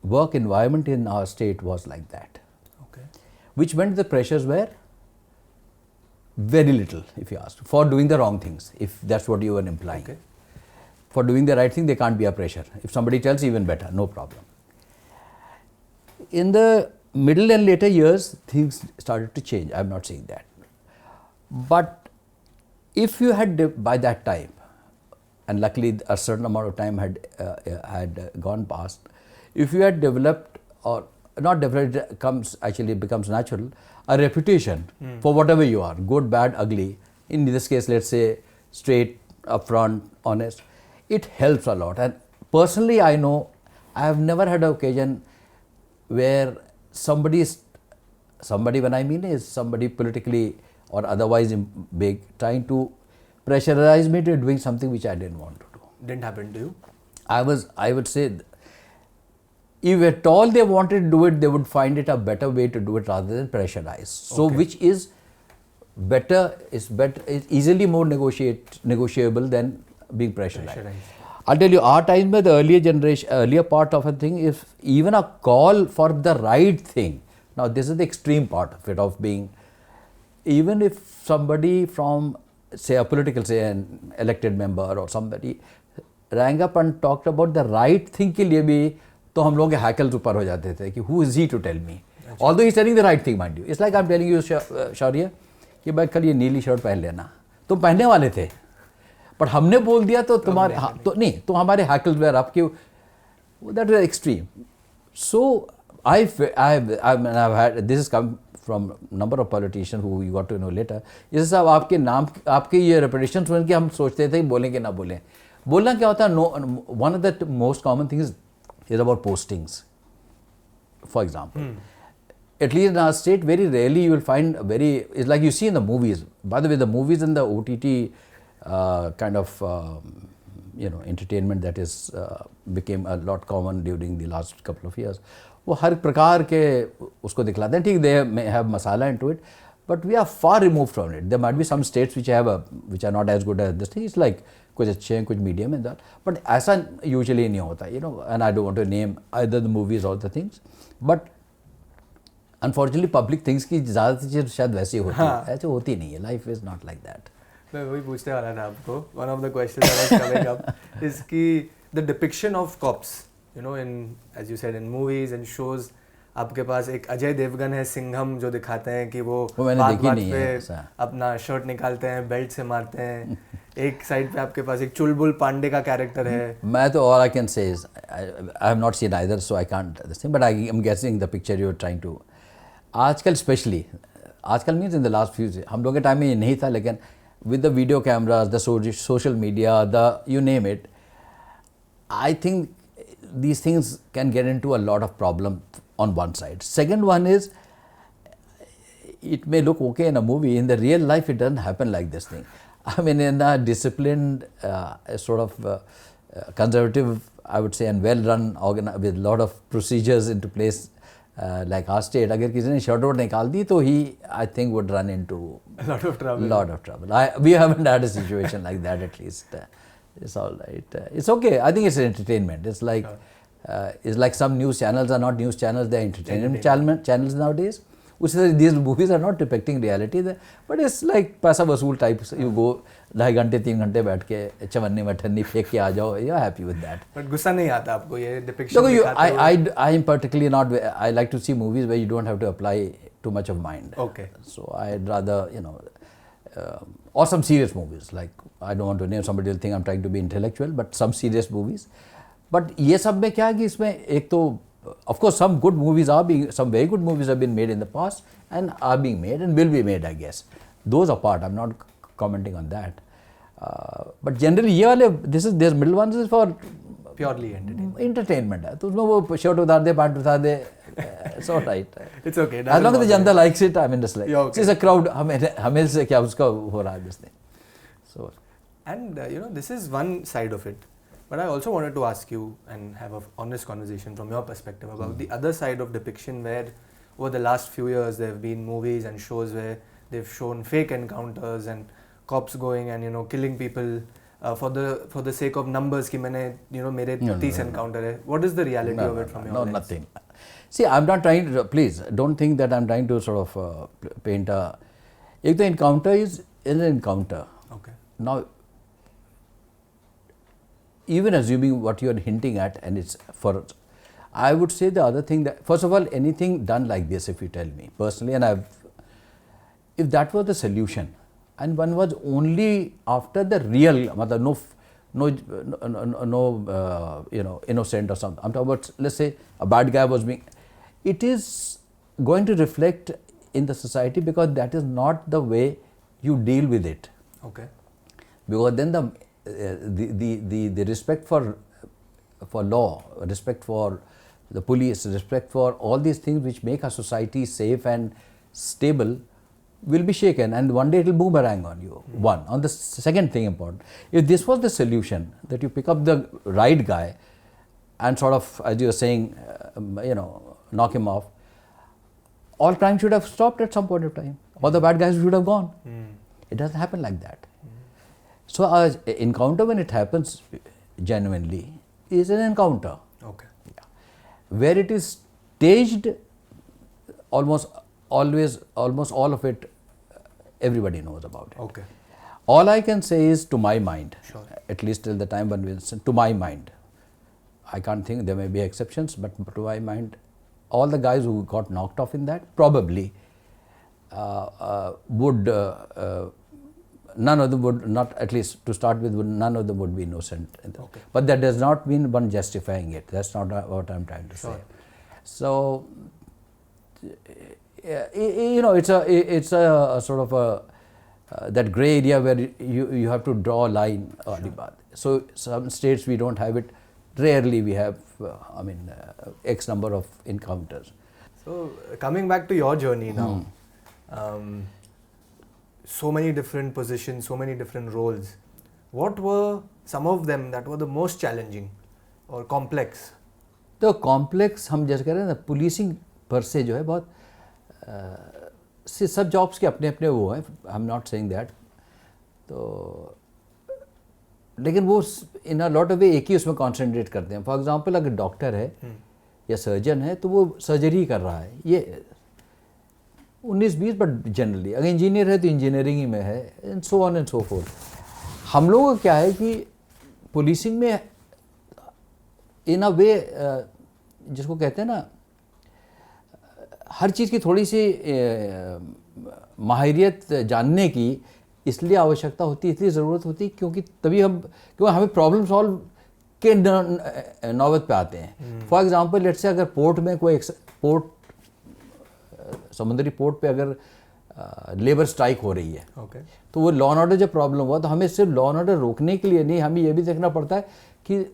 work environment in our state was like that. Okay. Which meant the pressures were very little, if you ask, for doing the wrong things, if that's what you were implying. Okay. For doing the right thing, there can't be a pressure. If somebody tells, even better, no problem. In the middle and later years, things started to change. I'm not saying that. But if you had, by that time, and luckily a certain amount of time had gone past, if you had developed, or not developed, it becomes natural, a reputation for whatever you are, good, bad, ugly, in this case, let's say, straight, upfront, honest, it helps a lot. And personally, I know, I have never had an occasion where somebody, when I mean is somebody politically or otherwise big, trying to pressurize me to doing something which I didn't want to do. Didn't happen to you? I would say, if at all they wanted to do it, they would find it a better way to do it rather than pressurize. So, Okay. which is better, is easily more negotiable than being pressurized. I'll tell you, our time with the earlier part of a thing, if even a call for the right thing, now this is the extreme part of it, of being, even if somebody from, say, a political, say, an elected member or somebody rang up and talked about the right thing के लिए भी, तो हम लोग के hackles ऊपर हो जाते थे कि who is he to tell me? Although he's telling the right thing, mind you. It's like I'm telling you, Shaurya, कि भाई कल ये नीली शर्ट पहन लेना. तुम पहनने वाले थे. But हमने बोल दिया तो तुम्हारे, तो नहीं, तो हमारे hackles were up कि, that is extreme. So, I've had, this has come from number of politicians who you got to know later. जैसे साहब आपके नाम, आपके ये reputation सुन के हम सोचते थे बोलें कि ना बोलें. बोलना क्या होता है? No, one of the most common things is about postings. For example, at least in our state, very rarely you will find it's like you see in the movies. By the way, the movies and the OTT kind of entertainment that is became a lot common during the last couple of years. वो हर प्रकार के उसको दिखलाते हैं. ठीक, they may have masala into it, but we are far removed from it. There might be some states which are not as good as this thing. It's like कुछ अच्छे हैं, कुछ medium and that. But ऐसा usually नहीं होता, you know. And I don't want to name either the movies or the things, but unfortunately public things की ज़्यादा चीज़ शायद वैसी होती है, ऐसे होती नहीं है. Life is not like that. मैं वही पूछने वाला था आपको. One of the questions that was coming up is कि the depiction of cops, you know, in, as you said, in movies and shows, आपके पास एक अजय देवगन है सिंघम जो दिखाते हैं कि वो बात पे अपना शर्ट निकालते हैं, बेल्ट से मारते हैं. एक साइड पे आपके पास एक चुलबुल पांडे का कैरेक्टर है. मैं तो all I can say is I have not seen either, so I can't this thing, but I am guessing the picture you are trying to. आजकल स्पेशली, आजकल means in the last few, हम लोग के time में ये नहीं था, लेकिन with the video cameras, the social media, the you name it, I think these things can get into a lot of problem on one side. Second one is, it may look okay in a movie. In the real life, it doesn't happen like this thing. I mean, in a disciplined, sort of conservative, I would say, and well-run, with a lot of procedures into place, like our state, अगर किसी ने shirt vote निकाल दी तो he, I think, would run into a lot of trouble. Lot of trouble. We haven't had a situation like that, at least. It's all right. It's okay. I think it's entertainment. It's like some news channels are not news channels; they're entertainment channels nowadays. These movies are not depicting reality, but it's like पैसा वसूल type. You go 2.5 घंटे 3 घंटे बैठ के चवन्नी मठन्नी फेंक के आ जाओ. You're happy with that. But गुस्सा नहीं आता आपको ये depiction? I am particularly not. I like to see movies where you don't have to apply too much of mind. Okay. So I'd rather, or some serious movies. Like, I don't want to name, somebody will think I'm trying to be intellectual, but some serious movies. But ये सब में क्या है कि इसमें एक तो, of course, some very good movies have been made in the past and are being made and will be made, I guess. Those apart, I'm not commenting on that. But generally, there's middle ones is for purely entertainment. तो उसमें वो shirt उतार दे, pant उतार दे, it's all right. It's okay. As long as the Janata likes it, I mean, just like, okay. It's a crowd, हमें से क्या उसका हो रहा है this thing. So, and this is one side of it. But I also wanted to ask you and have an honest conversation from your perspective about the other side of depiction, where over the last few years there have been movies and shows where they've shown fake encounters and cops going and killing people for the sake of numbers. कि मैंने मेरे 30 encounter है. What is the reality of it from your lens? Nothing. See, I'm not trying to, please don't think that I'm trying to sort of paint a. If the encounter is an encounter. Okay. Now, even assuming what you're hinting at, and it's for, I would say the other thing that, first of all, anything done like this, if you tell me personally, and if that was the solution, and one was only after the real, no, innocent or something. I'm talking about, let's say, a bad guy was being, it is going to reflect in the society, because that is not the way you deal with it. Okay. Because then the respect for law, respect for the police, respect for all these things which make our society safe and stable will be shaken, and one day it will boomerang on you. One. On the second thing important, if this was the solution, that you pick up the right guy and sort of, as you were saying, knock him off, all crime should have stopped at some point of time. All the bad guys should have gone. It doesn't happen like that. So an encounter, when it happens genuinely, is an encounter. Okay. Yeah. Where it is staged, almost all of it, everybody knows about it. Okay. All I can say is, to my mind, sure, at least till the time when we listen, to my mind, I can't think, there may be exceptions, but to my mind, all the guys who got knocked off in that probably would, none of them would not, at least to start with, none of them would be innocent. Okay. But that does not mean one justifying it. That's not what I'm trying to say. So, it's a sort of a that grey area where you have to draw a line. Sure. So some states we don't have it. Rarely we have, X number of encounters. So coming back to your journey now, so many different positions, so many different roles. What were some of them that were the most challenging or complex? तो complex हम जैसे कह रहे हैं ना, policing पर से जो है बहुत सब जॉब्स के अपने अपने वो हैं, आई एम नॉट सेइंग दैट, तो लेकिन वो इन अ लॉट ऑफ वे एक ही उसमें कॉन्सेंट्रेट करते हैं. फॉर एग्जांपल अगर डॉक्टर है या सर्जन है तो वो सर्जरी कर रहा है, ये 19-20, बट जनरली अगर इंजीनियर है तो इंजीनियरिंग ही में है, and so on and so fourth. हम लोगों का क्या है कि पुलिसिंग में इन अ वे जिसको कहते हैं ना, हर चीज़ की थोड़ी सी माहिरियत जानने की इसलिए आवश्यकता होती है, इसलिए ज़रूरत होती है क्योंकि हमें प्रॉब्लम सॉल्व के नौबत पे आते हैं. फॉर एग्जांपल लेट्स से अगर पोर्ट में कोई समुद्री पोर्ट पे अगर लेबर स्ट्राइक हो रही है, तो वो लॉ एंड ऑर्डर जब प्रॉब्लम हुआ तो हमें सिर्फ लॉ एंड ऑर्डर रोकने के लिए नहीं, हमें ये भी देखना पड़ता है कि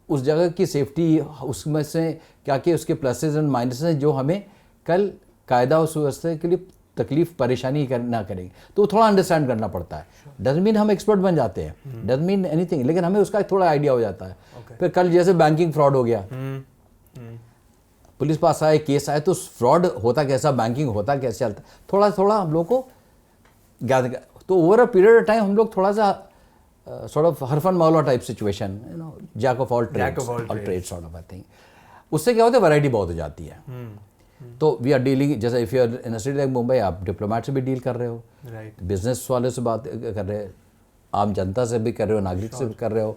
उस जगह की सेफ्टी, उसमें से क्या क्या उसके प्लसेस एंड माइनसेस हैं जो हमें कल कायदा और सुव्यवस्था के लिए तकलीफ परेशानी ना करेंगे, तो थोड़ा अंडरस्टैंड करना पड़ता है। डजंट मीन हम एक्सपर्ट बन जाते हैं, डजंट मीन एनीथिंग, लेकिन हमें उसका थोड़ा आइडिया हो जाता है। फिर कल जैसे बैंकिंग फ्रॉड हो गया, पुलिस पास आए, केस आए, तो फ्रॉड होता कैसा, बैंकिंग होता कैसे चलता, थोड़ा थोड़ा हम लोग को ज्ञान, तो over a period of time हम लोग थोड़ा सा sort of हरफन मौला type situation, you know, jack of all trades sort of I think, उससे क्या होता है वैरायटी बहुत हो जाती है। तो वी आर डीलिंग, जैसे if you are in a city like Mumbai, आप डिप्लोमेट से भी डील कर रहे हो, बिजनेस वाले से बात कर रहे हो, आम जनता से भी कर रहे हो, नागरिक से भी कर रहे हो,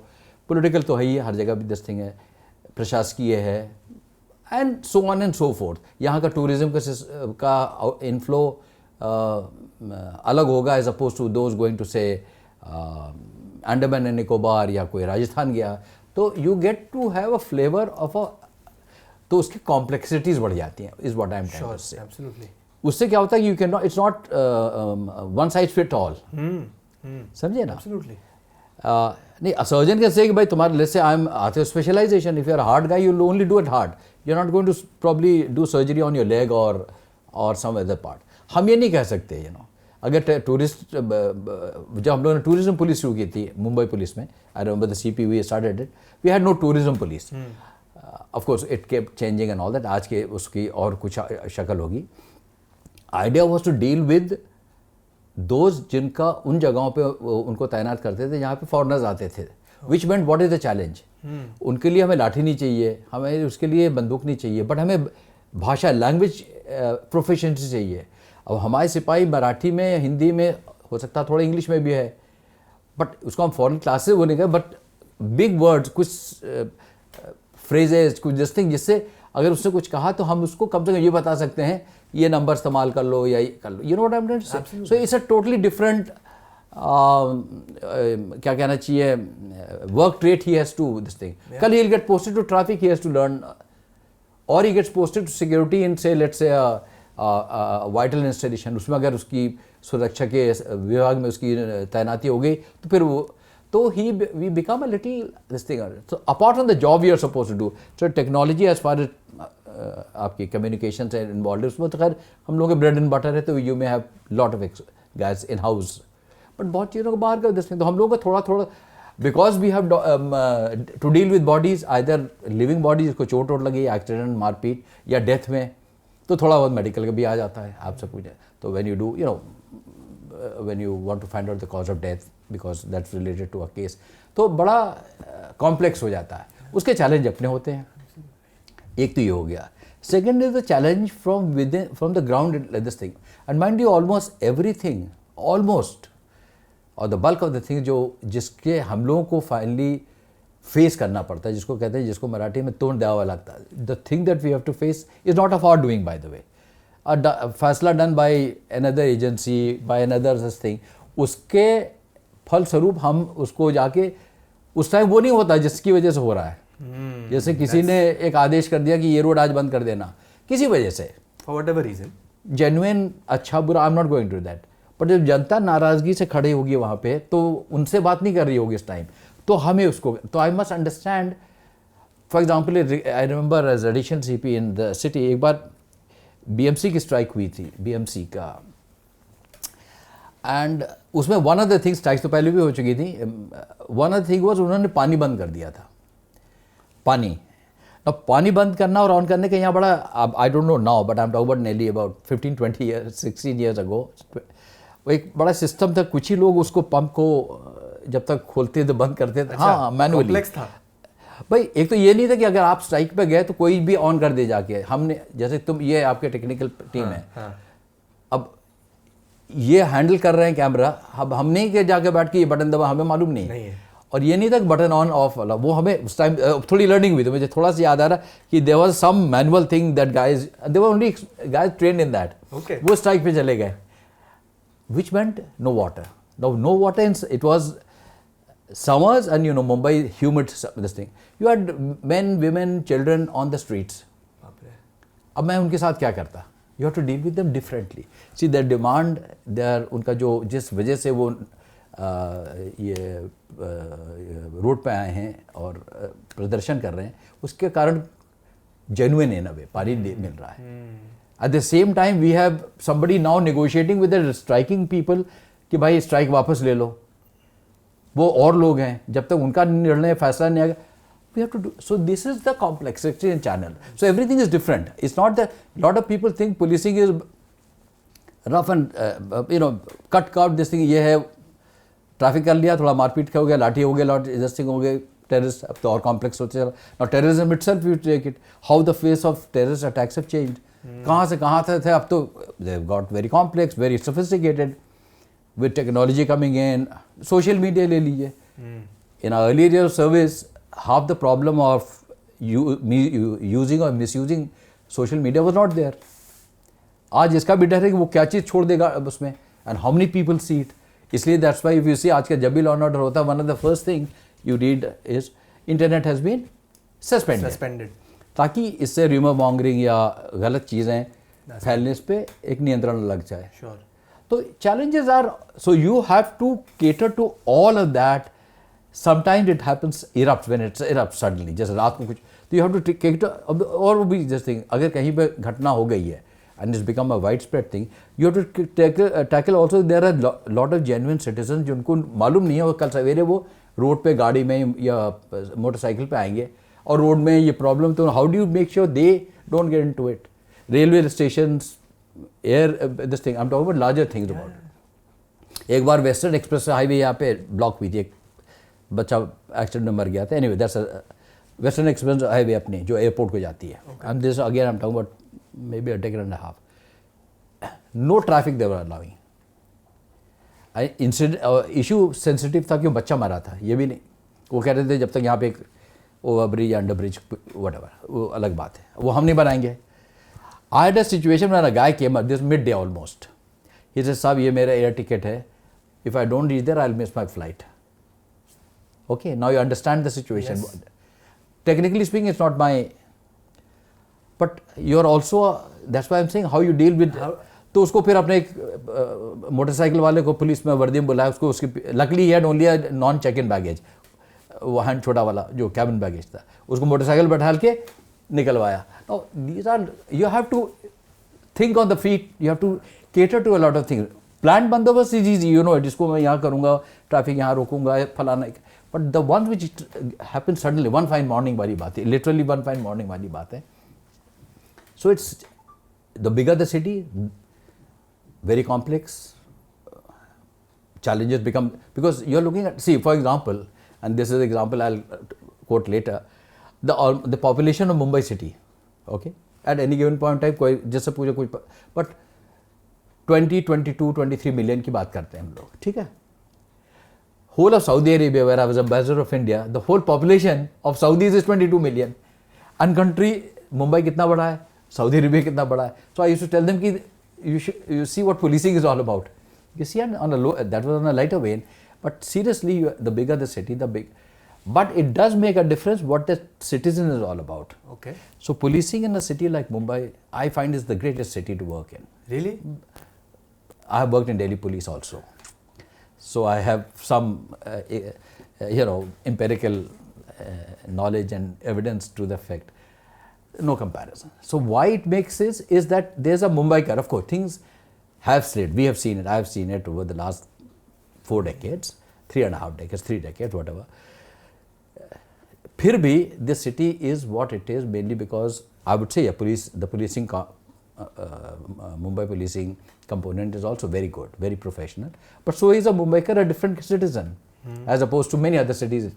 पॉलिटिकल तो है ही, हर जगह भी दिस थिंग है, प्रशासकीय है, and so on and so forth. यहाँ का टूरिज्म का इनफ्लो अलग होगा as opposed to those going to say Andaman and Nicobar या कोई राजस्थान गया, तो you get to have a flavour of a, तो उसकी कॉम्प्लेक्सिटीज बढ़ जाती हैं, is what I am trying to say. Absolutely. उससे क्या होता है कि you can not, it's not one size fit all, समझे ना? एब्सोल्युटली। नहीं, सर्जन कैन से कि भाई तुम्हारे लेट्स से आई एम आते हो specialization, if you are heart guy you will only do it heart, you are not going to probably do surgery on your leg और some other part. हम ये नहीं कह सकते, यू नो, अगर tourist, जब हम लोगों ने टूरिज्म पुलिस शुरू की थी मुंबई पुलिस में, I remember the CP we started it, we had no tourism police, of course it kept changing and all that, आज के उसकी और कुछ शक्ल होगी। Idea was to deal with those जिनका उन जगहों पे उनको तैनात करते थे जहाँ पे फॉरेनर्स आते थे, विच मेंट व्हाट इज द चैलेंज, उनके लिए हमें लाठी नहीं चाहिए, हमें उसके लिए बंदूक नहीं चाहिए, बट हमें भाषा, लैंग्वेज प्रोफिशिएंसी चाहिए। अब हमारे सिपाही मराठी में, हिंदी में, हो सकता है थोड़ा इंग्लिश में भी है, बट उसको हम फॉरेन क्लासेस वो नहीं कहें, बट बिग वर्ड्स, कुछ फ्रेजेस, कुछ दिस थिंग, जिससे अगर उसने कुछ कहा तो हम उसको कम से कम ये बता सकते हैं, ये नंबर इस्तेमाल कर लो या ये कर लो, you know what I am trying to say. So it's a totally different, क्या कहना चाहिए, work trait he has to this thing. कल he will get posted to traffic, he has to learn, और he gets posted to security in से let's से vital installation, उसमें अगर उसकी सुरक्षा के विभाग में उसकी तैनाती हो गई तो फिर वो, तो we become a little this thing. So apart from the job we are suppose to do, so technology as far as आपकी कम्युनिकेशन से इन्वॉल्व है, उसमें तो खैर हम लोग के ब्रेड एंड बटर है, तो you may have lot of guys in house, but बहुत चीज़ों को बाहर कर दिस थिंग, तो हम लोग को थोड़ा थोड़ा, because we have to deal with bodies, either living bodies, जिसको चोट वोट लगी, एक्सीडेंट, मारपीट या डेथ में, तो थोड़ा बहुत मेडिकल का भी आ जाता है, आप सब कुछ है। तो when you do, you know, when you want to find out the cause of death because that's related to a case, तो बड़ा कॉम्प्लेक्स हो जाता है, उसके चैलेंज अपने होते हैं। एक तो ये हो गया। Second is the challenge from within, from the ground this thing, and mind you almost everything, almost, और the bulk of the thing जो जिसके हम लोगों को फाइनली फेस करना पड़ता है, जिसको कहते हैं, जिसको मराठी में तोड़ देवा लगता है, the thing that we have to face is not of our doing, by the way, फैसला done by another agency, by another this thing, उसके फलस्वरूप हम उसको जाके, उस टाइम वो नहीं होता जिसकी वजह से हो रहा है। जैसे किसी ने एक आदेश कर दिया कि ये रोड आज बंद कर देना, किसी वजह से, फॉर व्हाटएवर रीजन, जेन्युइन, अच्छा बुरा, I am not going to that, but जब जनता नाराजगी से खड़ी होगी वहाँ पे, तो उनसे बात नहीं कर रही होगी इस टाइम, तो हमें उसको, तो I must understand. For example, I remember as additional CP in the city, एक बार बीएमसी की स्ट्राइक हुई थी, बीएमसी का, एंड उसमें one of the things, strikes तो पहले भी हो चुकी थी, one of the thing was उन्होंने पानी बंद कर दिया था, पानी। अब पानी बंद करना और ऑन करने के यहाँ बड़ा, I don't know now, but I am talking about nearly about 15-20 years, 16 years ago, वो एक बड़ा सिस्टम था, कुछ ही लोग उसको पंप को जब तक खोलते थे बंद करते थे, अच्छा, हाँ, मैनुअली कॉम्प्लेक्स था भाई। एक तो ये नहीं था कि अगर आप स्ट्राइक पे गए तो कोई भी ऑन कर दे जाके, हमने, जैसे तुम, ये आपके टेक्निकल टीम है, अब ये हैंडल कर रहे हैं कैमरा, अब हम नहीं के जाके बैठ के ये बटन दबा, हमें मालूम नहीं है, और ये नहीं था कि बटन ऑन ऑफ वाला, वो हमें उस टाइम थोड़ी लर्निंग हुई, तो मुझे थोड़ा सा याद आ रहा कि there was some manual thing that guys, there were only guys trained in that, वो स्ट्राइक पे चले गए, which meant no water. Now, no water, it was summers, and you know, Mumbai, humid, this thing. You had men, women, children on the streets. अब मैं उनके साथ क्या करता? You have to deal with them differently. See, their demand, their, उनका जो, जिस वजह से वो ये रोड पे आए हैं और प्रदर्शन कर रहे हैं, उसके कारण जेन्युइन इन अ वे पानी मिल रहा है. At the same time we have somebody now negotiating with the striking people कि भाई स्ट्राइक वापस ले लो. वो और लोग हैं, जब तक उनका निर्णय फैसला नहीं आएगा, we have to do. So this is the complexity in channel. So everything is different. It's not that a lot of people think policing is rough and cut this thing. ये है ट्रैफिक कर लिया, थोड़ा मारपीट हो गया, लाठी हो गया, this thing हो गया, terrorist अब तो और complex होते चला. Now terrorism itself, you take it, how the face of terrorist attacks have changed. कहाँ से कहाँ थे अब तो they've got very complex, very sophisticated, with technology coming in. Social media ले लीजिए. In our earlier year of service, half the problem of using or misusing social media was not there. आज इसका भी डर है कि वो क्या चीज़ छोड़ देगा उसमें, and how many people see it. इसलिए that's why if you see आज का जब भी law and order होता है, one of the first thing you read is internet has been suspended. ताकि इससे rumor mongering या गलत चीज़ें फैलने पे एक नियंत्रण लग जाए. Sure. तो challenges are, so you have to cater to all of that. Sometimes it happens erupts when it erupts suddenly, जैसे रात को कुछ, तो you have to cater. और वो भी जैसे अगर कहीं पे घटना हो गई है and it's become a widespread thing, you have to tackle also. There are lot of genuine citizens जिनको मालूम नहीं है, वो कल सवेरे वो रोड पे गाड़ी में या मोटरसाइकिल पे आएंगे और रोड में ये प्रॉब्लम, तो how do you make sure they don't get into it. Railway station, air, this thing, I am talking about larger things about. एक बार वेस्टर्न एक्सप्रेस हाईवे यहाँ पे ब्लॉक हुई थी, एक बच्चा एक्सीडेंट में मर गया था. Anyway that's western express highway अपनी जो एयरपोर्ट को जाती है. And this again I am talking about maybe a decade and a half. No traffic they were allowing. Issue sensitive था कि बच्चा मरा था, ये भी नहीं. वो कह रहे थे जब तक यहाँ पे एक ओवर ब्रिज या अंडर ब्रिज whatever, वो अलग बात है, वो हम नहीं बनाएंगे. I had a situation where a guy came up, this midday almost. He said, साहब ये मेरा एयर टिकट है. If I don't reach there, I'll miss my flight. Okay, now you understand the situation. Yes. Technically speaking, it's not my. But you're also, that's why I'm saying how you deal with. तो उसको फिर अपने एक motorcycle वाले को police में वर्दी में बुलाया, उसको उसकी luckily he had only a non check in baggage, वो हैंड छोटा वाला जो कैबिन बैगेज था, उसको मोटरसाइकिल बैठाल के निकलवाया. Now these are, you have to think on the feet, you have to cater to a lot of things. Plan बंदोबस्त is easy, you know, जिसको मैं यहाँ करूँगा, ट्रैफिक यहाँ रोकूंगा, फलाना. But the one which happen suddenly, one fine morning वाली बात है, लिटरली वन फाइन मॉर्निंग वाली बात है. So it's the bigger the city, very complex. Challenges become, because you're looking at, see, for example, and this is an example I'll quote later, the population of Mumbai city, okay, at any given point in time, कोई जैसे पूछे कुछ, but 22, 23 million की बात करते हैं हम लोग, ठीक है. Whole of Saudi Arabia, where I was ambassador of India, the whole population of Saudis is 22 million. And country, Mumbai कितना बड़ा है, Saudi Arabia कितना बड़ा है. So I used to tell them कि you see what policing is all about. You see, on a low, that was on a lighter vein, but seriously, the bigger the city, the big. But it does make a difference what the citizen is all about. Okay. So policing in a city like Mumbai, I find is the greatest city to work in. Really? I have worked in Delhi police also. So I have some, empirical knowledge and evidence to the effect. No comparison. So why it makes sense is that there's a Mumbaikar, of course, things have slid. We have seen it. I have seen it over the last 4 decades, 3.5 decades, 3 decades, whatever. फिर भी this city is what it is mainly because I would say the policing, Mumbai policing component is also very good, very professional. But so is a Mumbaikar, a different citizen, as opposed to many other cities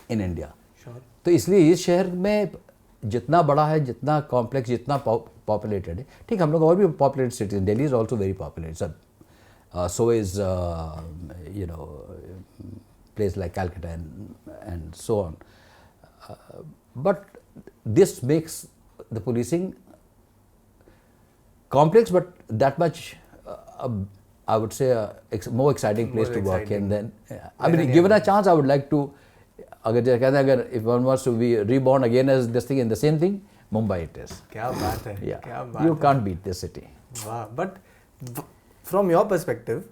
in India. Sure. तो इसलिए इस शहर में जितना बड़ा है, जितना complex, जितना पॉपुलेटेड है, ठीक, हम लोग और भी populated cities, Delhi is also very populated, सब so is place like Calcutta and so on, but this makes the policing complex, but that much I would say a more exciting place to work in than, I mean, given a chance, I would like to, अगर if one wants to be reborn again as this thing in the same thing, Mumbai it is. क्या बात है, yeah, क्या बात you है. can't beat this city. Wow. But from your perspective,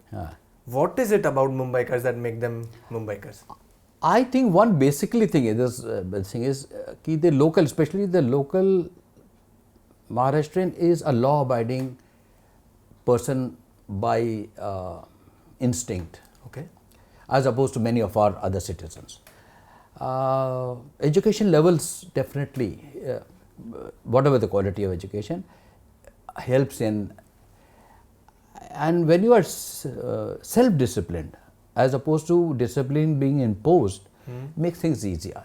What is it about Mumbaikars that make them Mumbaikars? I think one basically thing is कि the local, especially the local Maharashtrian is a law-abiding person by instinct. Okay. As opposed to many of our other citizens. Education levels definitely, whatever the quality of education, helps in. And when you are self-disciplined, as opposed to discipline being imposed, makes things easier.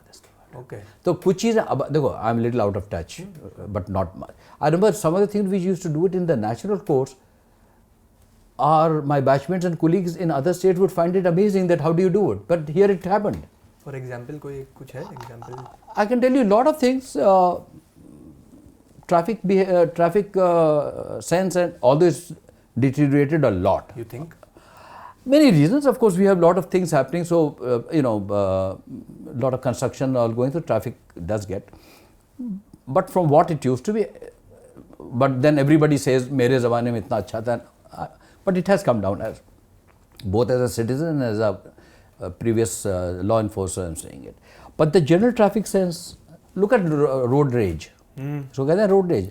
Okay. So कुछ चीज़ देखो, I'm a little out of touch, but not much. I remember some of the things we used to do it in the natural course. My batchmates and colleagues in other states would find it amazing that how do you do it, but here it happened. For example, कोई कुछ है example? I can tell you a lot of things. Traffic sense and all this deteriorated a lot. You think? Many reasons. Of course, we have a lot of things happening. So, a lot of construction all going through, traffic does get. But from what it used to be, but then everybody says, मेरे ज़माने में इतना अच्छा था. But it has come down, as both as a citizen and as a previous law enforcer, I'm saying it. But the general traffic sense, look at road rage. So कहते हैं road rage.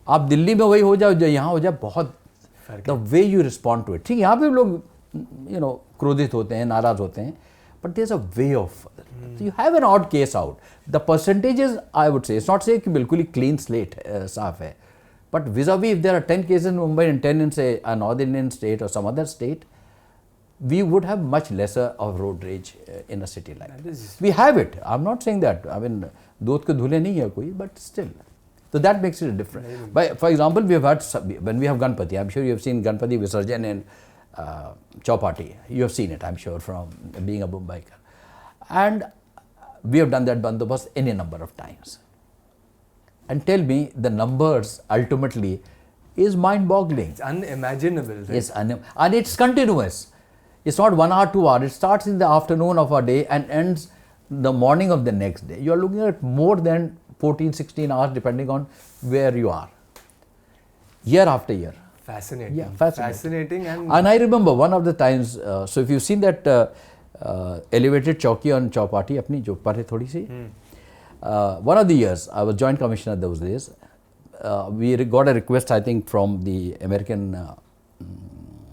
आप दिल्ली में वही हो जाओ जो यहाँ हो जाए, बहुत the way you respond to it. ठीक है, यहाँ पे लोग क्रोधित होते हैं, नाराज होते हैं, but there's a way of. So you have an odd case out. The percentages, I would say, it's not say कि बिल्कुल ही clean slate साफ है, but vis-a-vis if there are 10 cases in Mumbai and 10 in say a North Indian state or some other state, we would have much lesser of road rage in a city like this. We have it. I'm not saying that. I mean, दूध के धुले नहीं है कोई, but still. So that makes it different. For example, we have had, when we have Ganpati, I'm sure you have seen Ganpati Visarjan in Chowpatty. You have seen it, I'm sure, from being a Mumbaiker. And we have done that bandobast any number of times. And tell me, the numbers ultimately is mind-boggling. It's unimaginable. Right? Yes, and it's continuous. It's not 1 hour, 2 hours. It starts in the afternoon of a day and ends the morning of the next day. You are looking at more than 14, 16 hours depending on where you are. Year after year. Fascinating. Yeah, fascinating. And I remember one of the times, so if you've seen that elevated chowki on Chowpatty, apni jo par hai thodi si, one of the years, I was joint commissioner those days, we got a request, I think, from the American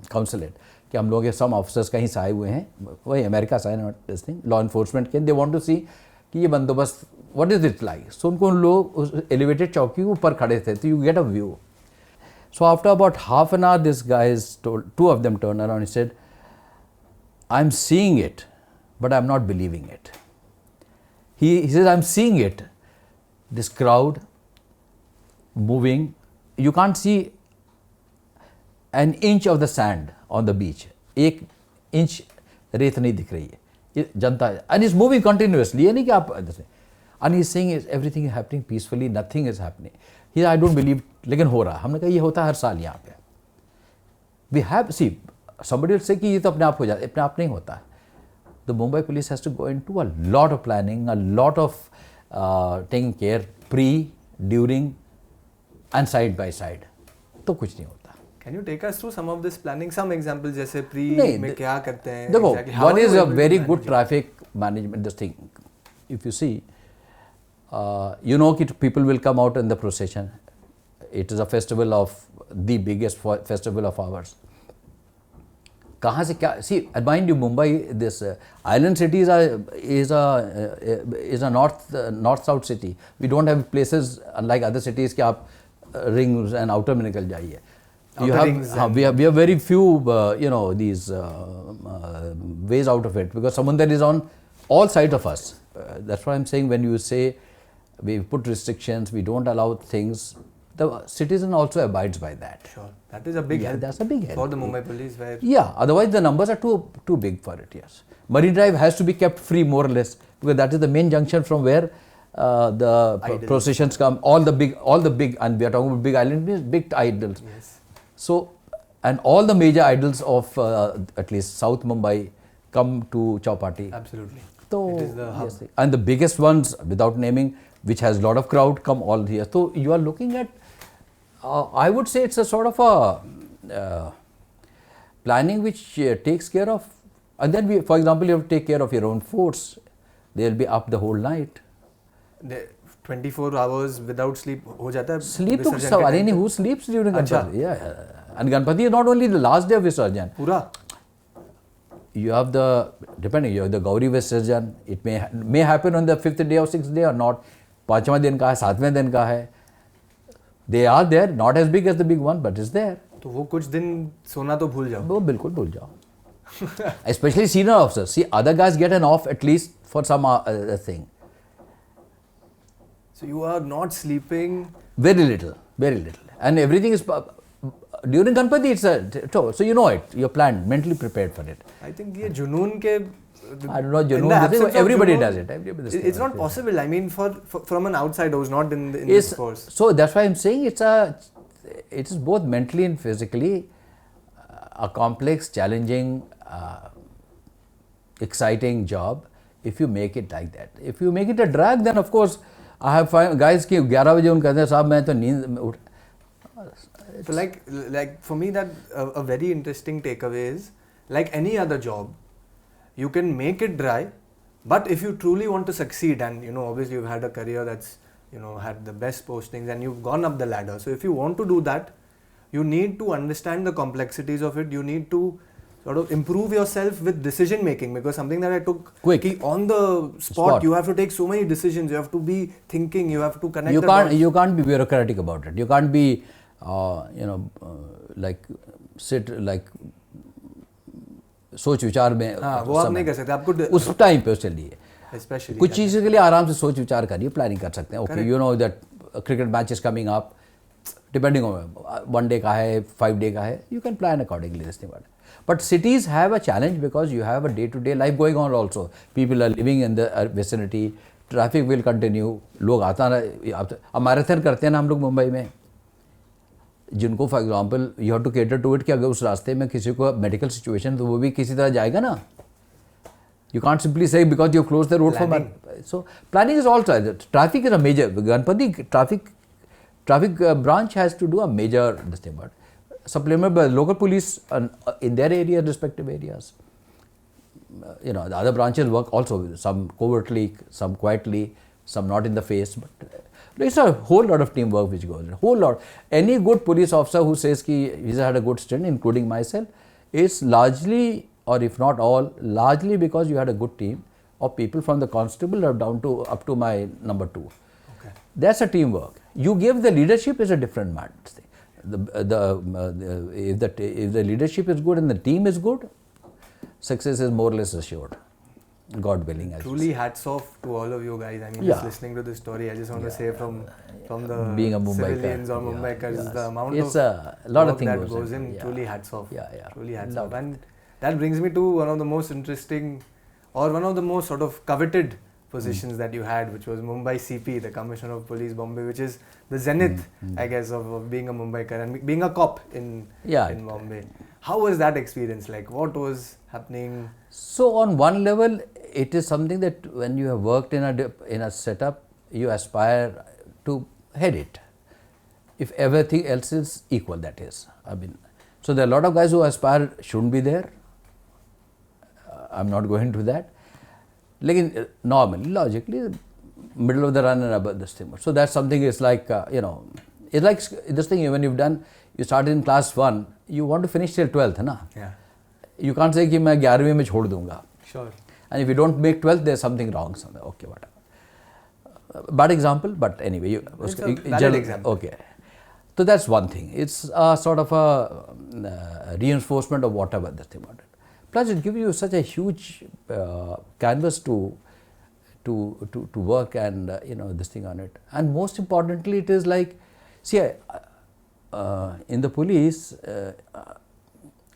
consulate कि हम लोग some officers कहीं से आए हुए हैं, वही America से, not this thing, law enforcement के, they want to see कि ये बंदोबस्त, what is it like? So उनको उन लोग उस elevated चौकी के ऊपर खड़े थे, तो you get a view. So after about half an hour, this guys told, 2 of them turned around and said, I'm seeing it, but I'm not believing it. He says, I'm seeing it, this crowd moving, you can't see an inch of the sand on the beach. 1 inch रेत नहीं दिख रही है, ये जनता, and it's moving continuously. ये नहीं कि आप, and he's saying is everything is happening peacefully, nothing is happening. He said, I don't believe, लेकिन हो रहा. हमने कहा ये होता है हर साल यहाँ पे. We have, see, somebody will say कि ये तो अपने आप हो जाता है, अपने आप नहीं होता है. The Mumbai police has to go into a lot of planning, a lot of taking care, pre, during, and side by side. तो कुछ नहीं होता. Can you take us through some of this planning? Some examples जैसे pre में क्या करते हैं? देखो, exactly one is a very good traffic management. This thing, if you see, you know that people will come out in the procession. It is a festival of the biggest festival of ours. कहाँ से क्या? See, mind you, Mumbai, this island city is a north-south city. We don't have places unlike other cities कि आप rings and outer में निकल जाइए. You have, we have very few, these ways out of it because Samundar is on all sides of us. That's why I'm saying when you say we put restrictions, we don't allow things, the citizen also abides by that. Sure, that is a big help. That's a big help for the Mumbai police. Where otherwise the numbers are too big for it. Yes, Marine Drive has to be kept free more or less because that is the main junction from where the processions come. All the big, and we are talking about big islands, big idols. Yes. So, and all the major idols of at least South Mumbai come to Chowpatty. Absolutely. So, it is the hub. Yes, and the biggest ones, without naming, which has a lot of crowd, come all here. So, you are looking at, I would say it's a sort of a planning which takes care of, and then we, for example, you have to take care of your own force. They'll be up the whole night. 24 hours without sleep हो जाता है. Sleep तो सवाल ही नहीं. Who sleeps during Ganpati? Yeah. And Ganpati is not only the last day of Visarjan. पूरा. You have the, depending, you have the Gauri Visarjan. It may happen on the 5th day or 6th day or not. 5वां दिन का है, 7वें दिन का है. They are there, not as big as the big one, but it's there. तो वो कुछ दिन सोना तो भूल जाओ. वो बिल्कुल भूल जाओ. Especially senior officers. See, other guys get an off at least for some thing. So you are not sleeping. Very little, and everything is during Ganpati. It's so you know it. You're planned, mentally prepared for it. I think ये जुनून के. I don't know junoon. Everybody does it. It's not possible. I mean, from an outsider who's not in this force. So that's why I'm saying it is both mentally and physically a complex, challenging, exciting job. If you make it like that, if you make it a drag, then of course I have guys कि 11 बजे उन कहते हैं साहब मैं तो नींद में उठ. So like for me that a very interesting takeaway is, like any other job, you can make it dry, but if you truly want to succeed, and you know obviously you've had a career that's, you know, had the best postings and you've gone up the ladder, so if you want to do that, you need to understand the complexities of it. You need to sort of improve yourself with decision making, because something that I took quick on the spot, you have to take so many decisions, you have to be thinking, you have to connect. You can't be bureaucratic about it. You can't be like sit like सोच विचार में. हाँ, वो आप नहीं कर सकते. आपको उस टाइम पे उसके लिए especially कुछ चीज़ों के लिए आराम से सोच विचार करिए, प्लानिंग कर सकते हैं. Okay, you know that cricket match is coming up, depending on 1 day का है, 5 day का है, you can plan accordingly. This thing, but cities have a challenge because you have a day-to-day life going on also. People are living in the vicinity. Traffic will continue. लोग आता रहे. अब marathon करते हैं ना हम लोग मुंबई में, जिनको for example you have to cater to it कि अगर उस रास्ते में किसी को मेडिकल सिचुएशन, तो वो भी किसी तरह जाएगा ना. You can't simply say because you close the road for. So planning is also. Traffic is a major. Ganpati traffic branch has to do a major this thing, but supplemented by local police in their area, respective areas. You know, the other branches work also, some covertly, some quietly, some not in the face, but it's a whole lot of teamwork which goes on. Whole lot. Any good police officer who says कि he's had a good stint, including myself, is largely, or if not all, largely because you had a good team of people from the constable down to up to my number 2. Okay. That's a teamwork. You give the leadership is a different matter. If the leadership is good and the team is good, success is more or less assured. God willing. Truly hats off to all of you guys. I mean, just listening to this story, I just want to say from the being a civilians or Mumbaikars, the amount it's of a lot of things that goes in. Truly hats off. Yeah. Truly hats off. And that brings me to one of the most interesting, or one of the most sort of coveted positions that you had, which was Mumbai CP, the Commissioner of Police Bombay, which is the zenith, I guess, of being a Mumbaikar and being a cop in Bombay. How was that experience like? What was happening? So on one level, it is something that when you have worked in a setup, you aspire to head it. If everything else is equal, that is. I mean, so there are a lot of guys who aspire shouldn't be there. I'm not going to that. Like normally, logically, middle of the run and above this thing. So that's something is like, you know, it's like this thing when you've done, you started in class 1, you want to finish till 12th, na? Yeah. You can't say कि मैं 11वीं में छोड़ दूँगा. Sure. And if you don't make 12th, there's something wrong somewhere. Okay, whatever. Bad example, but anyway. It's a valid example. Okay. So that's one thing. It's a sort of a reinforcement of whatever this thing about it. Plus, it gives you such a huge canvas to work and you know, this thing on it. And most importantly, it is like, see, in the police,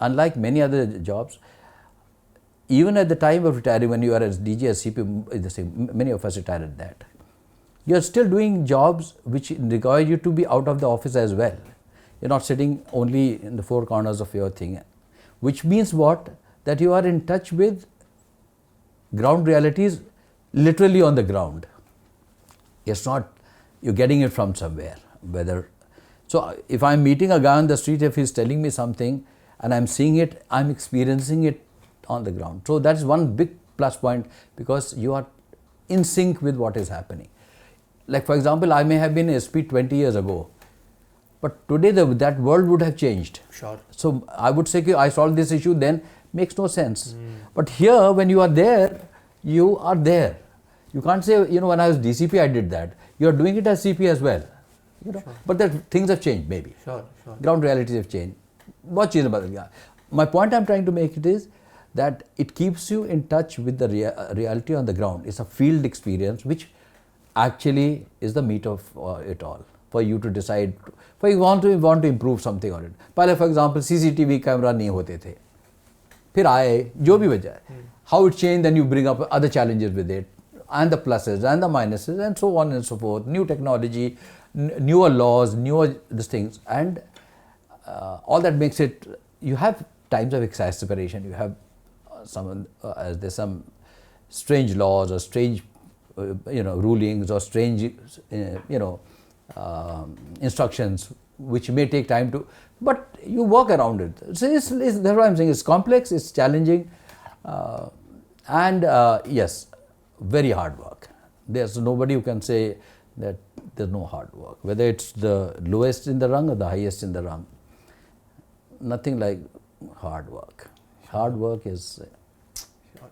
unlike many other jobs, even at the time of retiring, when you are as DG, as CP, many of us retired at that, you are still doing jobs which require you to be out of the office as well. You're not sitting only in the four corners of your thing, which means what? That you are in touch with ground realities, literally on the ground. It's not, you're getting it from somewhere, whether. So if I'm meeting a guy on the street, if he's telling me something, and I'm seeing it, I'm experiencing it on the ground. So that's one big plus point, because you are in sync with what is happening. Like for example, I may have been SP 20 years ago, but today that world would have changed. Sure. So I would say I solved this issue then, makes no sense. But here, when you are there, you are there. You can't say, when I was DCP I did that. You are doing it as CP as well. Sure. But things have changed maybe. Sure. Ground realities have changed. My point I'm trying to make it is that it keeps you in touch with the reality on the ground. It's a field experience which actually is the meat of it all. For you to decide, for you want to improve something on it. पहले for example CCTV camera नहीं होते थे, फिर आए, जो भी वजह है. How it changed, then you bring up other challenges with it, and the pluses and the minuses and so on and so forth. New technology, newer laws, newer these things, and all that makes it. You have times of exasperation. You have there's some strange laws or strange rulings or strange instructions which may take time to, but you work around it. So that's what I'm saying. It's complex, it's challenging, and yes, very hard work. There's nobody who can say that there's no hard work, whether it's the lowest in the rung or the highest in the rung. Nothing like hard work. Hard work is.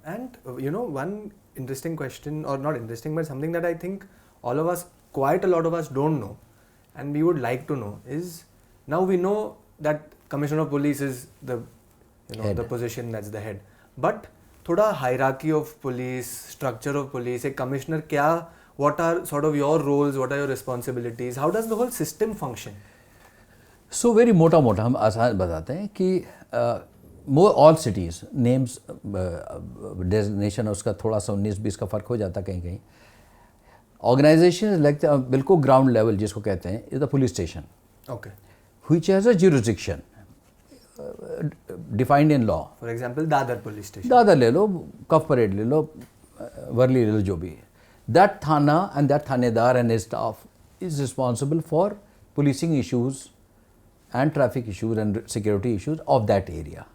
And one interesting question, or not interesting, but something that I think all of us, quite a lot of us, don't know, and we would like to know is, now we know that Commissioner of Police is the the position that's the head, but thoda hierarchy of police, structure of police, a commissioner what are sort of your roles, what are your responsibilities, how does the whole system function? So very मोटा हम आसान बताते हैं कि all cities names designation उसका थोड़ा सा 19-20 का फर्क हो जाता कहीं कहीं. Organization like बिल्कुल ground level जिसको कहते हैं is the police station. Okay. Which has a jurisdiction defined in law. For example, Dadar police station. Dadar ले लो, Kaf Parade ले लो, Worli ले लो, जो भी. That thana and that thanedar and his staff is responsible for policing issues and traffic issues and security issues of that area.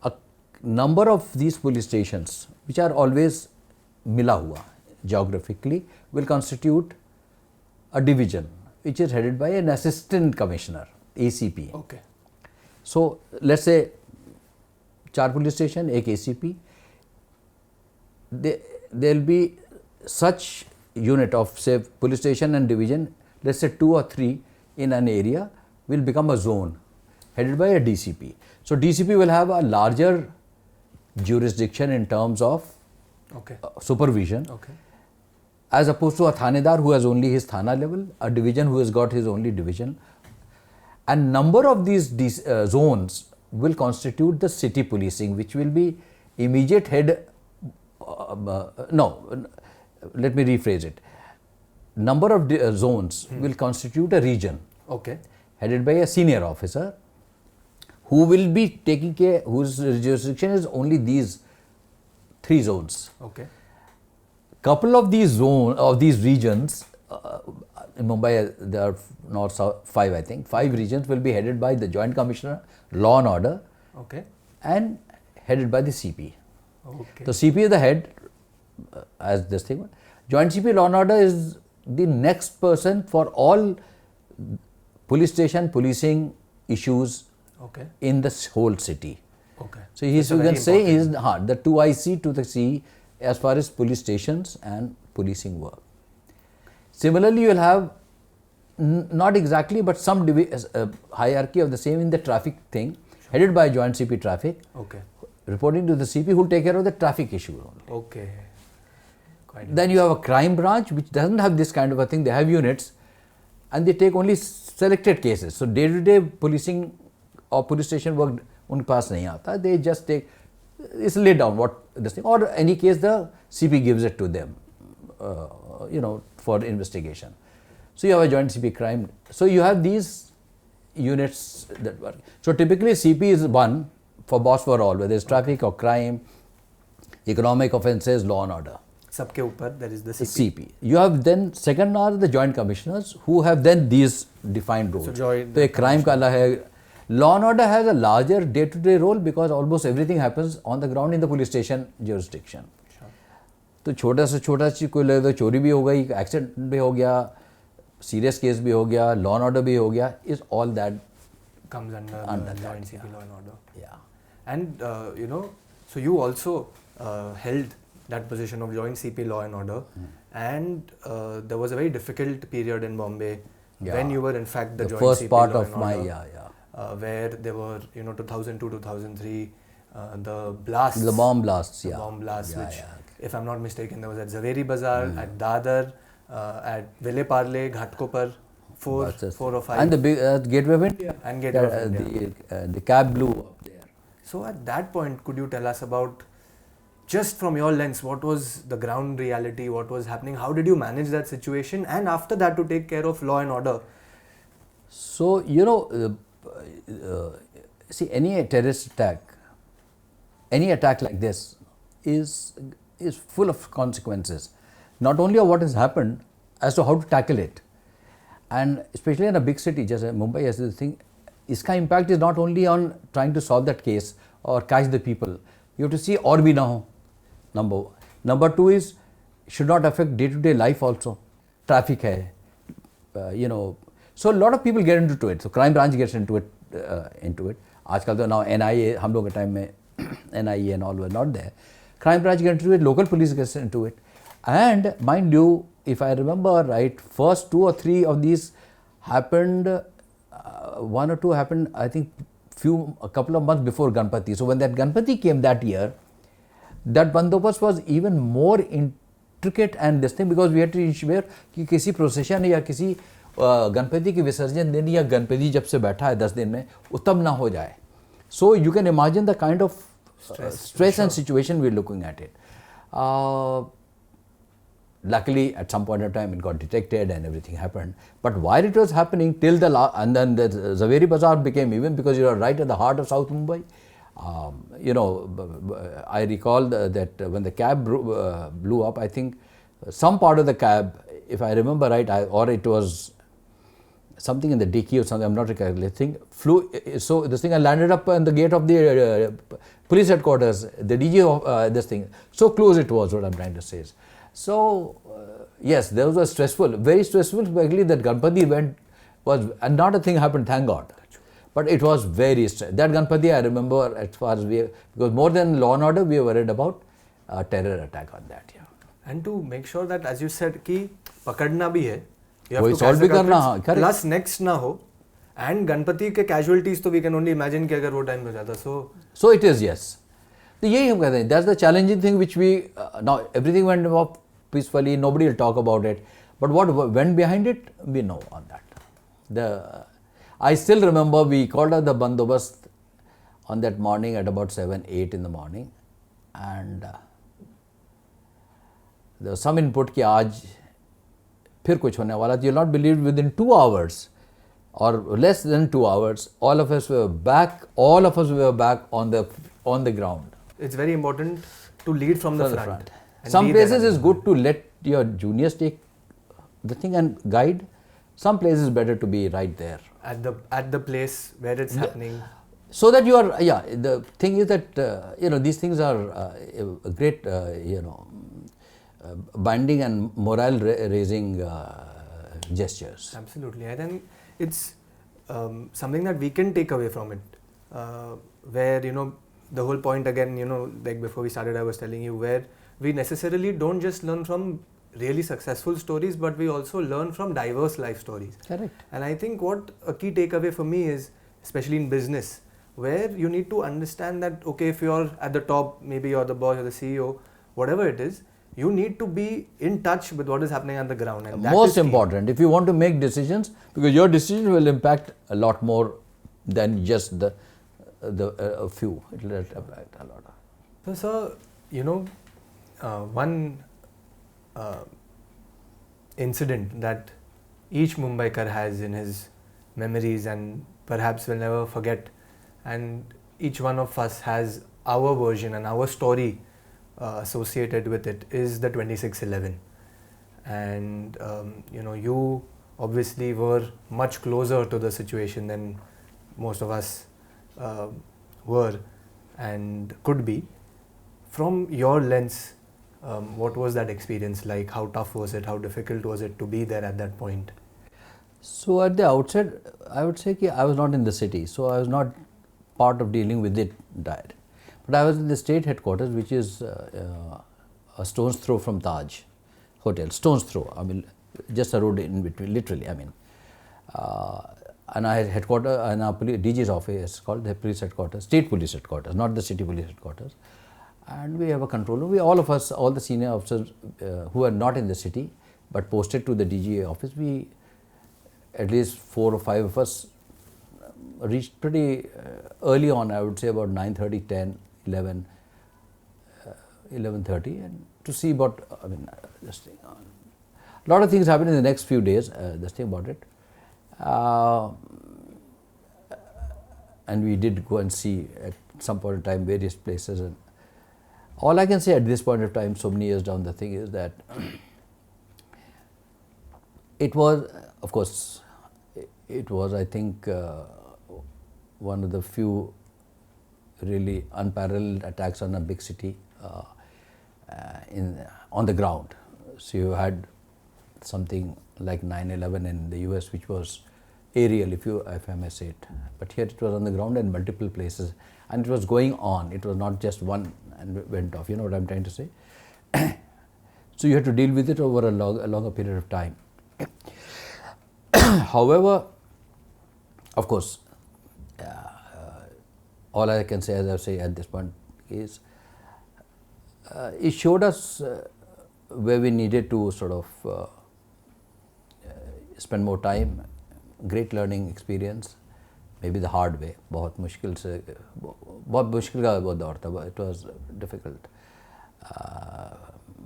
A number of these police stations, which are always mila hua geographically, will constitute a division which is headed by an assistant commissioner, ACP. Okay. So let's say 4 police station, एक ACP. There will be such unit of say police station and division, let's say 2 or 3 in an area, will become a zone headed by a DCP. So DCP will have a larger jurisdiction in terms of supervision, as opposed to a thanedar who has only his thana level, a division who has got his only division. And number of these zones will constitute the city policing, which will be immediate head. No, let me rephrase it. Number of zones will constitute a region. Okay. Headed by a senior officer who will be taking care, whose jurisdiction is only these 3 zones. Okay. Couple of these regions, in Mumbai there are north, south, 5 I think, 5 regions will be headed by the Joint Commissioner, Law and Order, and headed by the CP. Okay. So CP is the head, as this thing. Joint CP Law and Order is the next person for all police station policing issues in the whole city. Okay. So you can say he is the 2IC to the C as far as police stations and policing work. Similarly, you will have not exactly, but some hierarchy of the same in the traffic thing, headed by Joint CP Traffic, reporting to the CP, who will take care of the traffic issue only. Okay. Then you have a crime branch which doesn't have this kind of a thing. They have units and they take only selected cases. So day-to-day policing or police station work unke paas nahi aata. They just take, it's laid down what this thing, or any case the CP gives it to them, for investigation. So you have a joint CP crime. So you have these units that work. So typically CP is one for boss for all, whether it's traffic or crime, economic offences, law and order. Sabke upar there is the CP. You have then second are the joint commissioners who have then these defined roles. So joint तो एक crime का अलग है, Law and order has a larger day-to-day role because almost everything happens on the ground in the police station jurisdiction. तो छोटा से छोटा चीज़ कोई लगे तो चोरी भी हो गई, एक्सीडेंट भी हो गया, सीरियस केस भी हो गया, लॉ एंड ऑर्डर भी हो गया, is all that comes under joint CP law and order. Yeah. And you know, so you also held that position of joint CP law and order, and there was a very difficult period in Bombay when you were in fact the joint first CP part law of and my order, where there were 2002, 2003, the blasts, the bomb blasts, bomb blasts, which if I'm not mistaken, there was at Zaveri Bazaar, at Dadar, at Vile Parle, Ghatkopar. Four or five. And the big Gateway of India. And Gateway of India. The cab blew up there. So at that point, could you tell us about, just from your lens, what was the ground reality, what was happening, how did you manage that situation, and after that to take care of law and order? So, see, any terrorist attack, any attack like this is full of consequences. Not only of what has happened, as to how to tackle it. And especially in a big city, just Mumbai, as the thing, iska impact is not only on trying to solve that case or catch the people. You have to see aur bhi na ho, number one. Number two is, should not affect day-to-day life also. Traffic hai, So a lot of people get into it. So crime branch gets into it. Aajkal to now NIA, hum log ke time mein NIA and all were not there. Crime branch gets into it, local police gets into it. And mind you, if I remember right, first 2 or 3 of these happened, 1 or 2 happened, I think, a couple of months before Ganpati. So when that Ganpati came that year, that bandobast was even more intricate and this thing, because we had to ensure कि किसी procession या किसी गणपति की विसर्जन दिन या गणपति जब से बैठा है 10 दिन में उत्तम ना हो जाए. So you can imagine the kind of stress and situation we're looking at it. Luckily, at some point of time, it got detected and everything happened. But while it was happening till and then the Zaveri Bazaar became, even because you are right at the heart of South Mumbai. I recall that when the cab blew up, I think some part of the cab, if I remember right, or it was something in the dicky or something, I'm not recalling, flew. So this thing, I landed up on the gate of the police headquarters, the DG of this thing. So close it was, what I'm trying to say is. So, yes, there was a stressful, very stressful, especially that Ganpati event was, and not a thing happened, thank God. But it was very stressful. That Ganpati, I remember, as far as because more than law and order, we were worried about a terror attack on that. Yeah. And to make sure that, as you said, कि पकड़ना भी है, you have कोई to solve भी करना, correct. Plus next ना हो, and Ganpati के casualties तो we can only imagine कि अगर वो time हो जाता, so it is, yes. तो यही हम कहते हैं, that's the challenging thing which we, now everything went off peacefully, nobody will talk about it, but what went behind it, we know on that. I still remember we called out the bandobast on that morning at about 7, 8 in the morning, and there was some input कि आज फिर कुछ होने वाला. You'll not believe, within 2 hours or less than 2 hours, all of us were back on the ground. It's very important to lead from the front. Some places it's good to let your juniors take the thing and guide. Some places it's better to be right there. At the place where it's happening. So that you are, the thing is that, these things are a great, binding and morale raising gestures. Absolutely. I think it's something that we can take away from it. Where, the whole point again, like before we started, I was telling you, where we necessarily don't just learn from really successful stories, but we also learn from diverse life stories. Correct. And I think what a key takeaway for me is, especially in business, where you need to understand that, okay, if you're at the top, maybe you're the boss or the CEO, whatever it is, you need to be in touch with what is happening on the ground. And that most is key. Important, if you want to make decisions, because your decision will impact a lot more than just the few. It will impact a lot. So, sir, one incident that each Mumbaikar has in his memories and perhaps will never forget, and each one of us has our version and our story associated with it, is the 26/11. And you obviously were much closer to the situation than most of us were and could be. From your lens, what was that experience like? How tough was it? How difficult was it to be there at that point? So at the outset, I would say I was not in the city, so I was not part of dealing with it direct. But I was in the state headquarters, which is a stone's throw from Taj Hotel. Stone's throw, I mean, just a road in between, literally, I mean. And I had headquarters, and our DG's office is called the police headquarters, state police headquarters, not the city police headquarters. And we have a control room. We, all of us, all the senior officers who are not in the city, but posted to the DGA office, we, at least 4 or 5 of us, reached pretty early on, I would say about 9:30, 10, 11, 11:30, and to see about, I mean, this thing. A lot of things happened in the next few days, this thing about it. And we did go and see at some point in time various places. And all I can say at this point of time, so many years down the thing, is that it was, of course, it was, I think, one of the few really unparalleled attacks on a big city on the ground. So you had something like 9/11 in the US, which was aerial, if I may say it. But here it was on the ground in multiple places, and it was going on. It was not just one and went off. You know what I'm trying to say? So you had to deal with it over a longer period of time. However, of course, all I can say, as I say at this point, is it showed us where we needed to sort of spend more time. Great learning experience, maybe the hard way. बहुत मुश्किल का वो दौर था. It was difficult,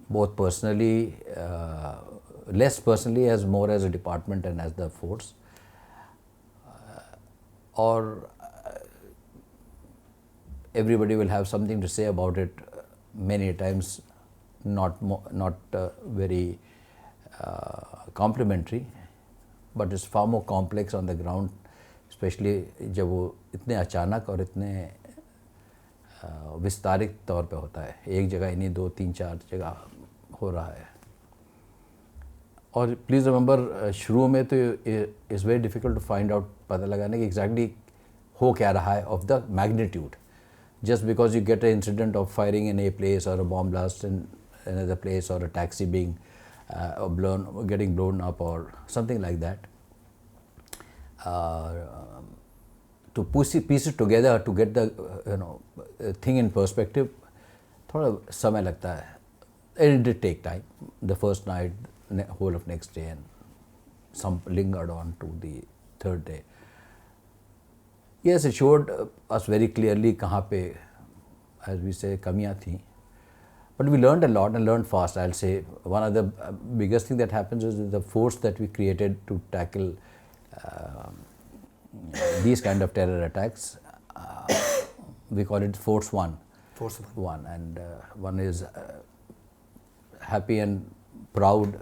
both personally, less personally, as more as a department and as the force. Or everybody will have something to say about it. Many times, not very complimentary, but it's far more complex on the ground, especially जब वो इतने अचानक और इतने विस्तारित तौर पे होता है. एक जगह ही नहीं, 2, 3, 4 जगह हो रहा है. और प्लीज़ रिमेंबर, शुरू में तो it's very difficult to find out, पता लगाने कि एग्जैक्टली हो क्या रहा है of the magnitude. Just because you get an incident of firing in a place or a bomb blast in another place or a taxi being getting blown up or something like that, to piece it together, to get the thing in perspective, थोड़ा समय लगता है. It did take time. The first night, whole of next day, and some lingered on to the third day. Yes, it showed us very clearly कहाँ पे, as we say, कमियाँ थी. But we learned a lot and learned fast. I'll say one of the biggest thing that happens is the force that we created to tackle these kind of terror attacks. We call it Force One. Force One, and one is happy and proud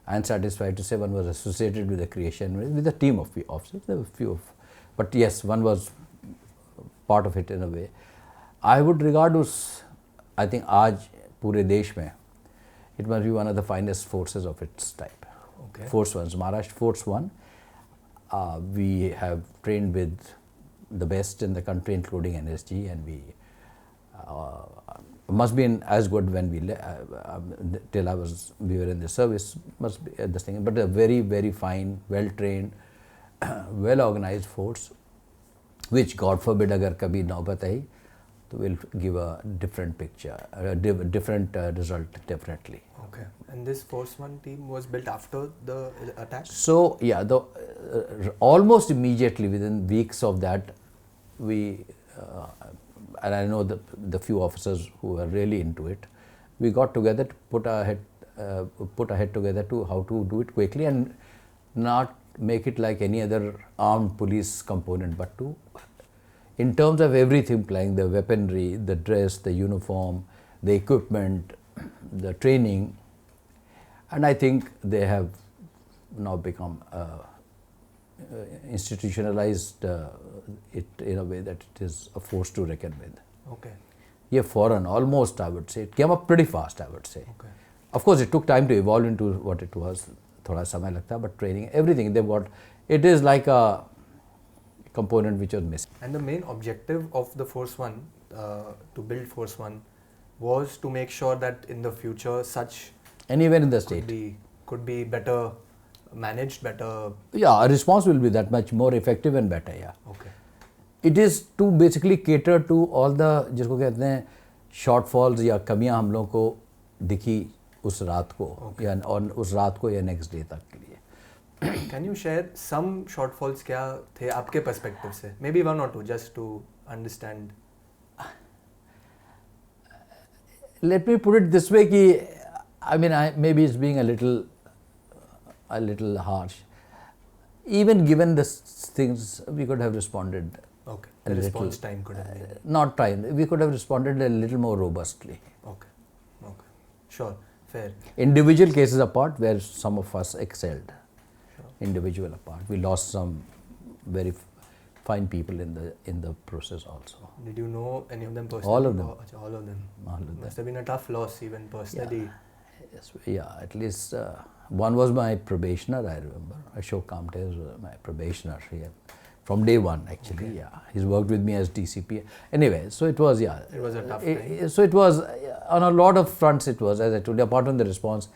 and satisfied to say one was associated with the creation, with a team of officers. There were a few of, but yes, one was part of it in a way. I would regard us, I think, आज पूरे देश में, it must be one of the finest forces of its type. Okay. Force One, Maharashtra Force One. We have trained with the best in the country, including NSG, and we must be as good when we till we were in the service. Must be this thing, but a very, very fine, well trained, well organized force, which God forbid अगर कभी नौबत आई, तो will give a different picture, a different result definitely. Okay. And this Force One team was built after the attack? So yeah, almost immediately within weeks of that, we and I know the few officers who were really into it, we got together to put our head together to how to do it quickly and not make it like any other armed police component, but to, in terms of everything playing, the weaponry, the dress, the uniform, the equipment, the training, and I think they have now become institutionalized it in a way that it is a force to reckon with. Okay. Yeah, foreign, almost I would say. It came up pretty fast, I would say. Okay. Of course, it took time to evolve into what it was. Thoda samay lagta, but training, everything they've got. It is like a component which was missing. And the main objective of the Force One, to build Force One, was to make sure that in the future such Anywhere in the state. could be better managed, better. Yeah, a response will be that much more effective and better, yeah. Okay. It is to basically cater to all the जिसको कहते हैं shortfalls या कमियां हम लोगों को दिखी उस रात को या और उस रात को या नेक्स्ट डे तक के लिए. Can you share some shortfalls क्या थे आपके perspective से? Maybe one or two, just to understand. Let me put it this way कि I mean maybe it's being a little harsh. Even given the things, we could have responded. Okay. The response time could have been. Not time. We could have responded a little more robustly. Okay. Okay. Sure. Fair. Individual cases apart, where some of us excelled. Sure. Individual apart, we lost some very fine people in the process also. Did you know any of them personally? All of them. All of them. All of them. Must have been a tough loss even personally. Yeah. Yes, yeah, at least one was my probationer, I remember. Ashok Kamte was my probationer here. From day one, actually, Okay. yeah. He's worked with me as DCP. Anyway, so it was, yeah. It was a tough time. So it was, on a lot of fronts it was, as I told you, apart from the response,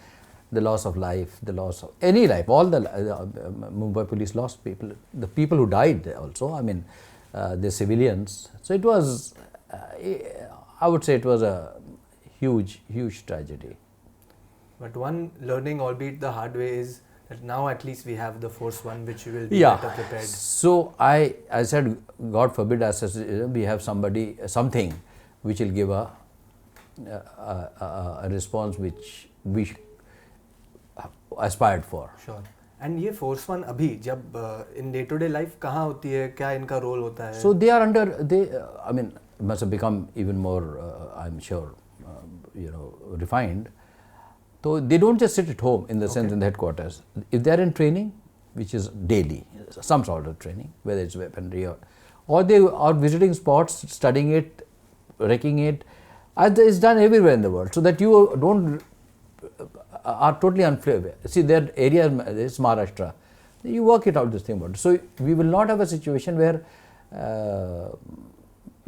the loss of life, the loss of any life, all the Mumbai police lost people, the people who died also, I mean, the civilians. So it was, I would say it was a huge, huge tragedy. But one learning, albeit the hard way, is that now at least we have the Force One, which will be Yeah. better prepared. So I said, God forbid us, we have something which will give a response which we aspired for. Sure. And ये Force One अभी जब in day to day life कहाँ होती है, क्या इनका role होता है? So they are I mean, must have become even more, I'm sure, refined. So they don't just sit at home in the sense in the headquarters. If they are in training, which is daily, some sort of training, whether it's weaponry or they are visiting spots, studying it, wrecking it, it's done everywhere in the world. So that you don't are totally unfamiliar. See, their area is Maharashtra. You work it out, this thing about it. So we will not have a situation where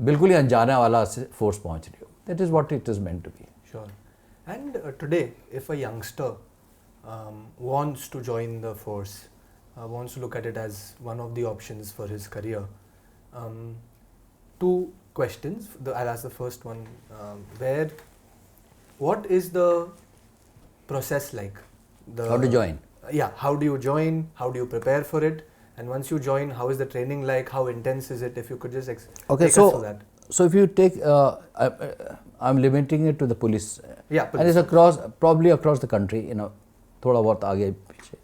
बिल्कुल ही अनजाने वाला force पहुंच रही हो. That is what it is meant to be. Sure. And today, if a youngster wants to join the force, wants to look at it as one of the options for his career, two questions. I'll ask the first one. What is the process like? How to join? Yeah, how do you join? How do you prepare for it? And once you join, how is the training like? How intense is it? If you could just take us through that. So if you take, I'm limiting it to the police. Yeah, and it's probably across the country, thoda bahut aage piche.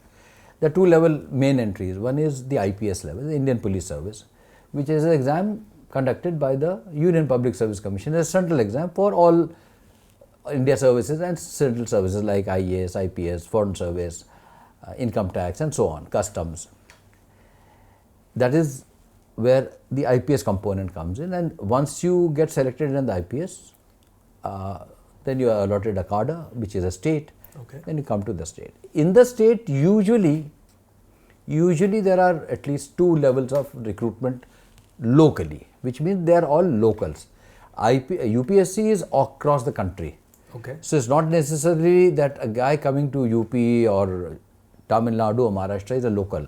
There are two level main entries. One is the IPS level, the Indian Police Service, which is an exam conducted by the Union Public Service Commission. It's a central exam for all India services and central services like IAS, IPS, Foreign Service, Income Tax and so on, Customs. That is where the IPS component comes in, and once you get selected in the IPS, then you are allotted a cadre, which is a state. Okay. Then you come to the state. In the state, usually there are at least two levels of recruitment locally, which means they are all locals. UPSC is across the country. Okay. So it's not necessarily that a guy coming to UP or Tamil Nadu or Maharashtra is a local.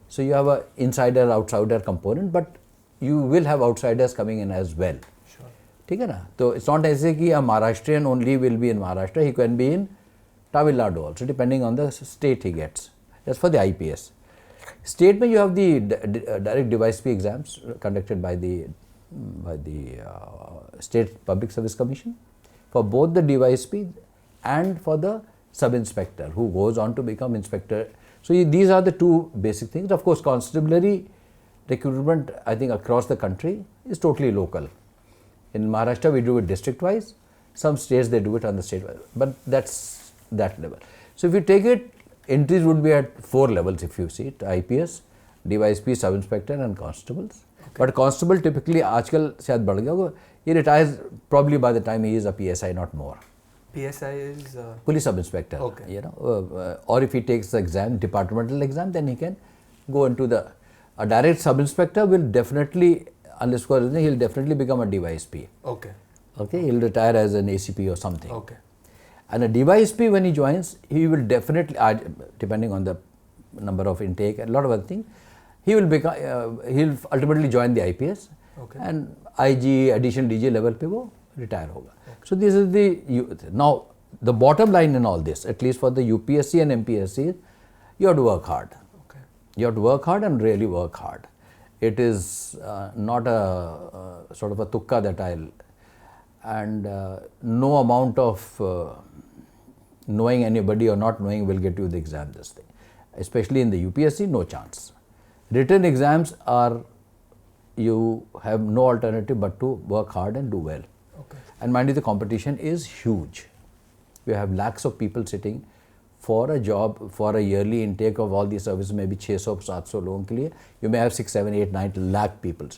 So you have a insider outsider component, but you will have outsiders coming in as well. Sure. ठीक है ना? So it's not necessary कि a Maharashtrian only will be in Maharashtra. He can be in Tamil Nadu also, depending on the state he gets. That's for the IPS. State में you have the direct device P exams conducted by the State Public Service Commission for both the device P and for the sub inspector who goes on to become inspector. So these are the two basic things. Of course, constabulary recruitment, I think, across the country is totally local. In Maharashtra, we do it district-wise. Some states, they do it on the state-wise. But that's that level. So if you take it, entries would be at 4 levels if you see it. IPS, DYSP, sub inspector and constables. But constable typically आजकल शायद बढ़ गया होगा. He retires probably by the time he is a PSI, not more. PSI is police sub inspector. Okay. You know, or if he takes the exam, departmental exam, then he can go into the. A direct sub inspector will definitely, unless for reason, he'll definitely become a DYSP. Okay. Okay, he'll retire as an ACP or something. Okay. And a DYSP, when he joins, he will definitely, depending on the number of intake and a lot of other things, he will become, he'll ultimately join the IPS. Okay. And IG, additional DG level pe wo retire hoga. Okay. So this is the, now the bottom line in all this, at least for the UPSC and MPSC, you have to work hard. Okay. You have to work hard and really work hard. It is not a sort of a tukka that I'll, and no amount of knowing anybody or not knowing will get you the exam this thing. Especially in the UPSC, no chance. Written exams are, you have no alternative but to work hard and do well. Okay. And mind you, the competition is huge. We have lakhs of people sitting for a job, for a yearly intake of all these services, maybe 600-700 लोगों के लिए, you may have 6, 7, 8, 9 lakh people.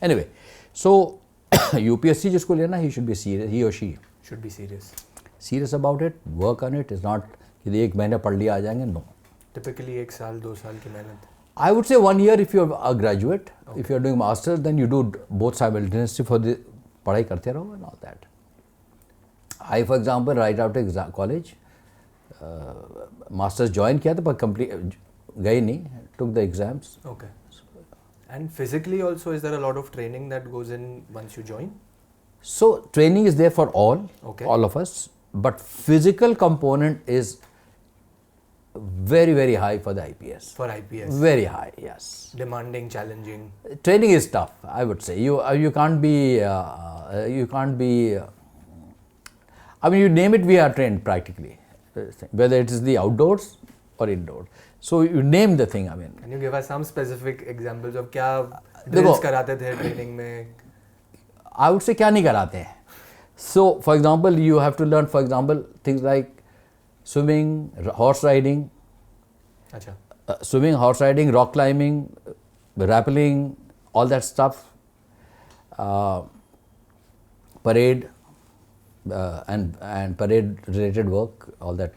Anyway, so UPSC जिसको लेना, he should be serious, he or she should be serious about it, work on it. It's not कि एक महीने पढ़ लिया आ जाएंगे, no. Typically 1 साल 2 साल की मेहनत. I would say 1 year if you're a graduate. Okay. If you're doing master, then you do both simultaneously for the पढ़ाई करते रहो and all that. I, for example, right after college, masters join किया था पर complete गई नहीं, took the exams. Okay. And physically also, is there a lot of training that goes in once you join? So training is there for all, okay, all of us, but physical component is very, very high for the IPS. For IPS. Very high, yes. Demanding, challenging. Training is tough, I would say. You can't be, I mean, you name it, we are trained practically, whether it is the outdoors or indoors. So you name the thing, I mean. Can you give us some specific examples of क्या drills कराते थे training में? I would say क्या नहीं कराते हैं. So, for example, you have to learn, for example, things like swimming, horse riding, swimming, horse riding, rock climbing, rappelling, all that stuff, parade and parade related work, all that,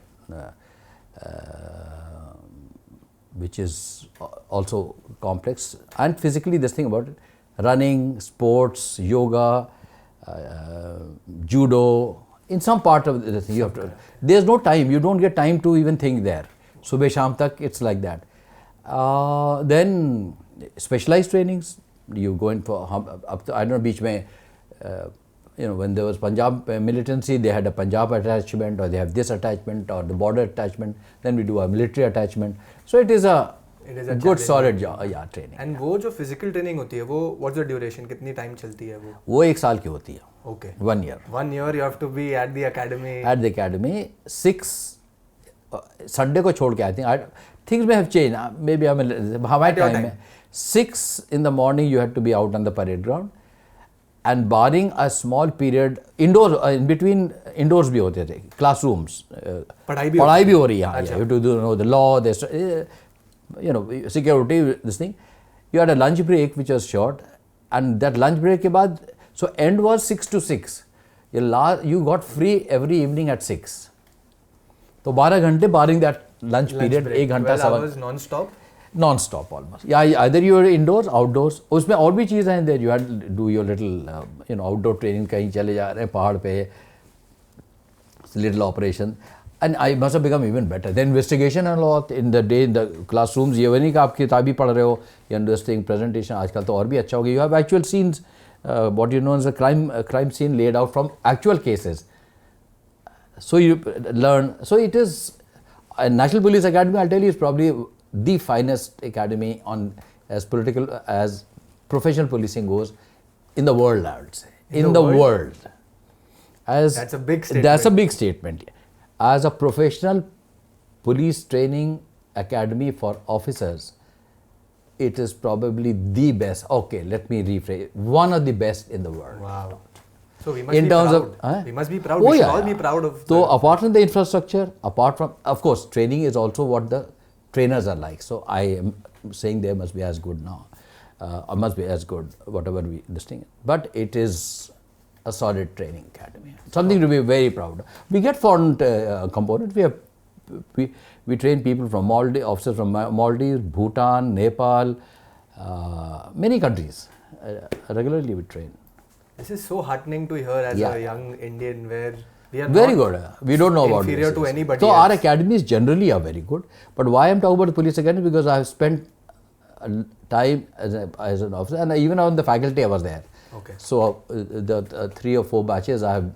which is also complex. And physically, this thing about it, running, sports, yoga, judo, in some part of the thing you have to, there's no time, you don't get time to even think there. Subah sham tak, it's like that. Then specialized trainings, you go in for, up to, I don't know, beach mein, you know, when there was Punjab militancy, they had a Punjab attachment, or they have this attachment, or the border attachment, then we do a military attachment. So it is a good solid job, yeah, training. And वो जो physical training होती है, वो what's the duration, कितनी time चलती है वो? वो 1 साल की होती है. Okay. 1 year. 1 year you have to be at the academy. At the academy, 6 Sunday को छोड़ के I think things may have changed. Maybe हमारे time में 6 in the morning you had to be out on the parade ground, and barring a small period indoors, in between indoors भी होते थे, classrooms. पढ़ाई भी हो रही है यहाँ. You have to know the law, you know, security, this thing. You had a lunch break which was short, and that lunch break के बाद, so end was 6 to 6. You got free every evening at 6. So 12 घंटे barring that lunch period, break. 1 घंटा 12 hours non-stop? Non-stop almost. Yeah, either you are indoors, outdoors. उसमें और भी चीज़ें हैं there. You had to do your little, you know, outdoor training. कहीं चले जा रहे हैं पहाड़ पे, little operation. And I must have become even better. The investigation and all in the day in the classrooms. ये नहीं कि आप किताबी पढ़ रहे हो, you understand presentation. आजकल तो और भी अच्छा हो गया. You have actual scenes, what you know as a crime scene laid out from actual cases. So you learn. So it is a National Police Academy. I'll tell you, is probably the finest academy on as professional policing goes in the world. I would say in the world. That's a big statement. That's a big statement. As a professional police training academy for officers, it is probably the best. Okay, let me rephrase. One of the best in the world. Wow. So we must be proud. We must be proud. We should all be proud of. So apart from the infrastructure, apart from, of course, training is also what the trainers are like. So I saying they must be as good now, or must be as good, whatever we this thing. But it is a solid training academy. Something to be very proud of. We get foreign components. We train people from Maldives, officers from Maldives, Bhutan, Nepal, many countries. Regularly we train. This is so heartening to hear as a young Indian, where we are very not good. We don't know about inferior to anybody So else. our academies generally are very good. But why I'm talking about the police academy, because I have spent time as an officer, and even on the faculty I was there. Okay. So the 3 or 4 batches I have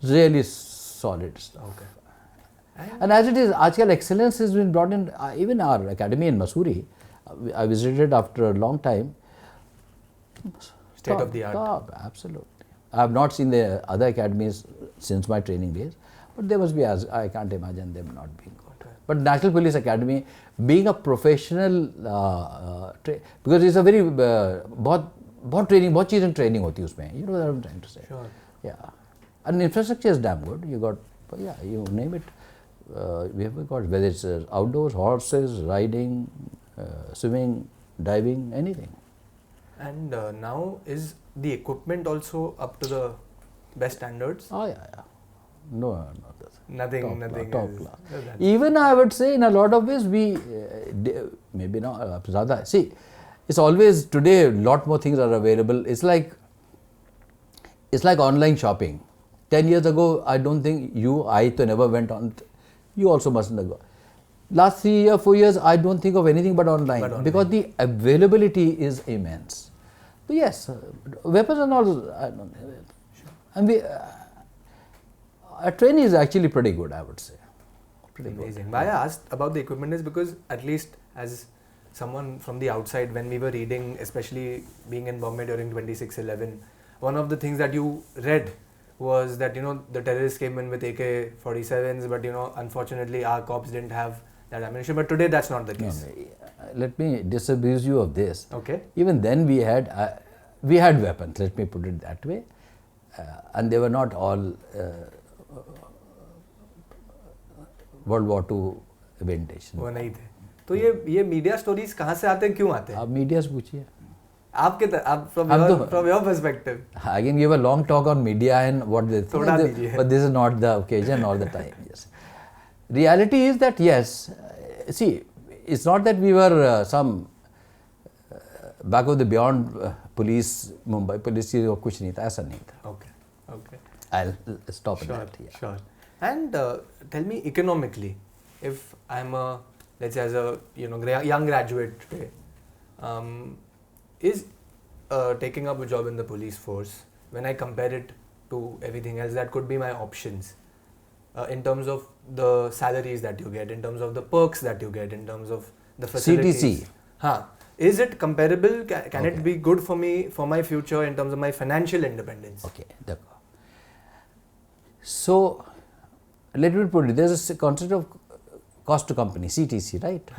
really solid stuff. Okay. And as it is, Ajkal excellence has been brought in, even our academy in Mussoorie. I visited after a long time. State of the art. Top, absolutely. I have not seen the other academies since my training days, but they must be as, I can't imagine them not being good. Okay. But National Police Academy, being a professional, because it's a very, बहुत training, बहुत चीज़ें training होती है उसमें. You know what I'm trying to say? Sure. Yeah. And infrastructure is damn good. You got, you name it. We have got, whether it's outdoors, horses, riding, swimming, diving, anything. And now is the equipment also up to the best standards? Oh yeah. No. Nothing. Top is- class. that's- Even I would say in a lot of ways we, maybe not, ज़्यादा. See, it's always, today a lot more things are available. It's like online shopping. 10 years ago, I don't think I never went on. You also mustn't have gone. Last 3 or 4 years, I don't think of anything but online, because the availability is immense. But yes, weapons and all, I don't know. And our training is actually pretty good, I would say. Pretty Amazing. good. Why I asked about the equipment is because, at least as someone from the outside, when we were reading, especially being in Bombay during 26/11, one of the things that you read was that, the terrorists came in with AK-47s, but, unfortunately our cops didn't have that ammunition. But today that's not the case. No, let me disabuse you of this. Okay. Even then we had weapons, let me put it that way. And they were not all World War II vintage. वो नहीं थे. तो ये media stories कहाँ से आते हैं, क्यों आते हैं? आप मीडिया से पूछिए. From your perspective. I can give a long talk on media and what they think, थोड़ा दीजिए. but this is not the occasion or the time. Yes. Reality is that yes, see, it's not that we were some back of the beyond police, Mumbai police or कुछ नहीं था, ऐसा नहीं था. Okay. I'll stop at that. Yeah. Sure. And tell me, economically, if I'm let's say as a young graduate today, is taking up a job in the police force, when I compare it to everything else that could be my options, in terms of the salaries that you get, in terms of the perks that you get, in terms of the facilities. CTC. Is it comparable? Can it be good for me, for my future, in terms of my financial independence? Okay. So, let me put it, there's a concept of cost to company, CTC, right?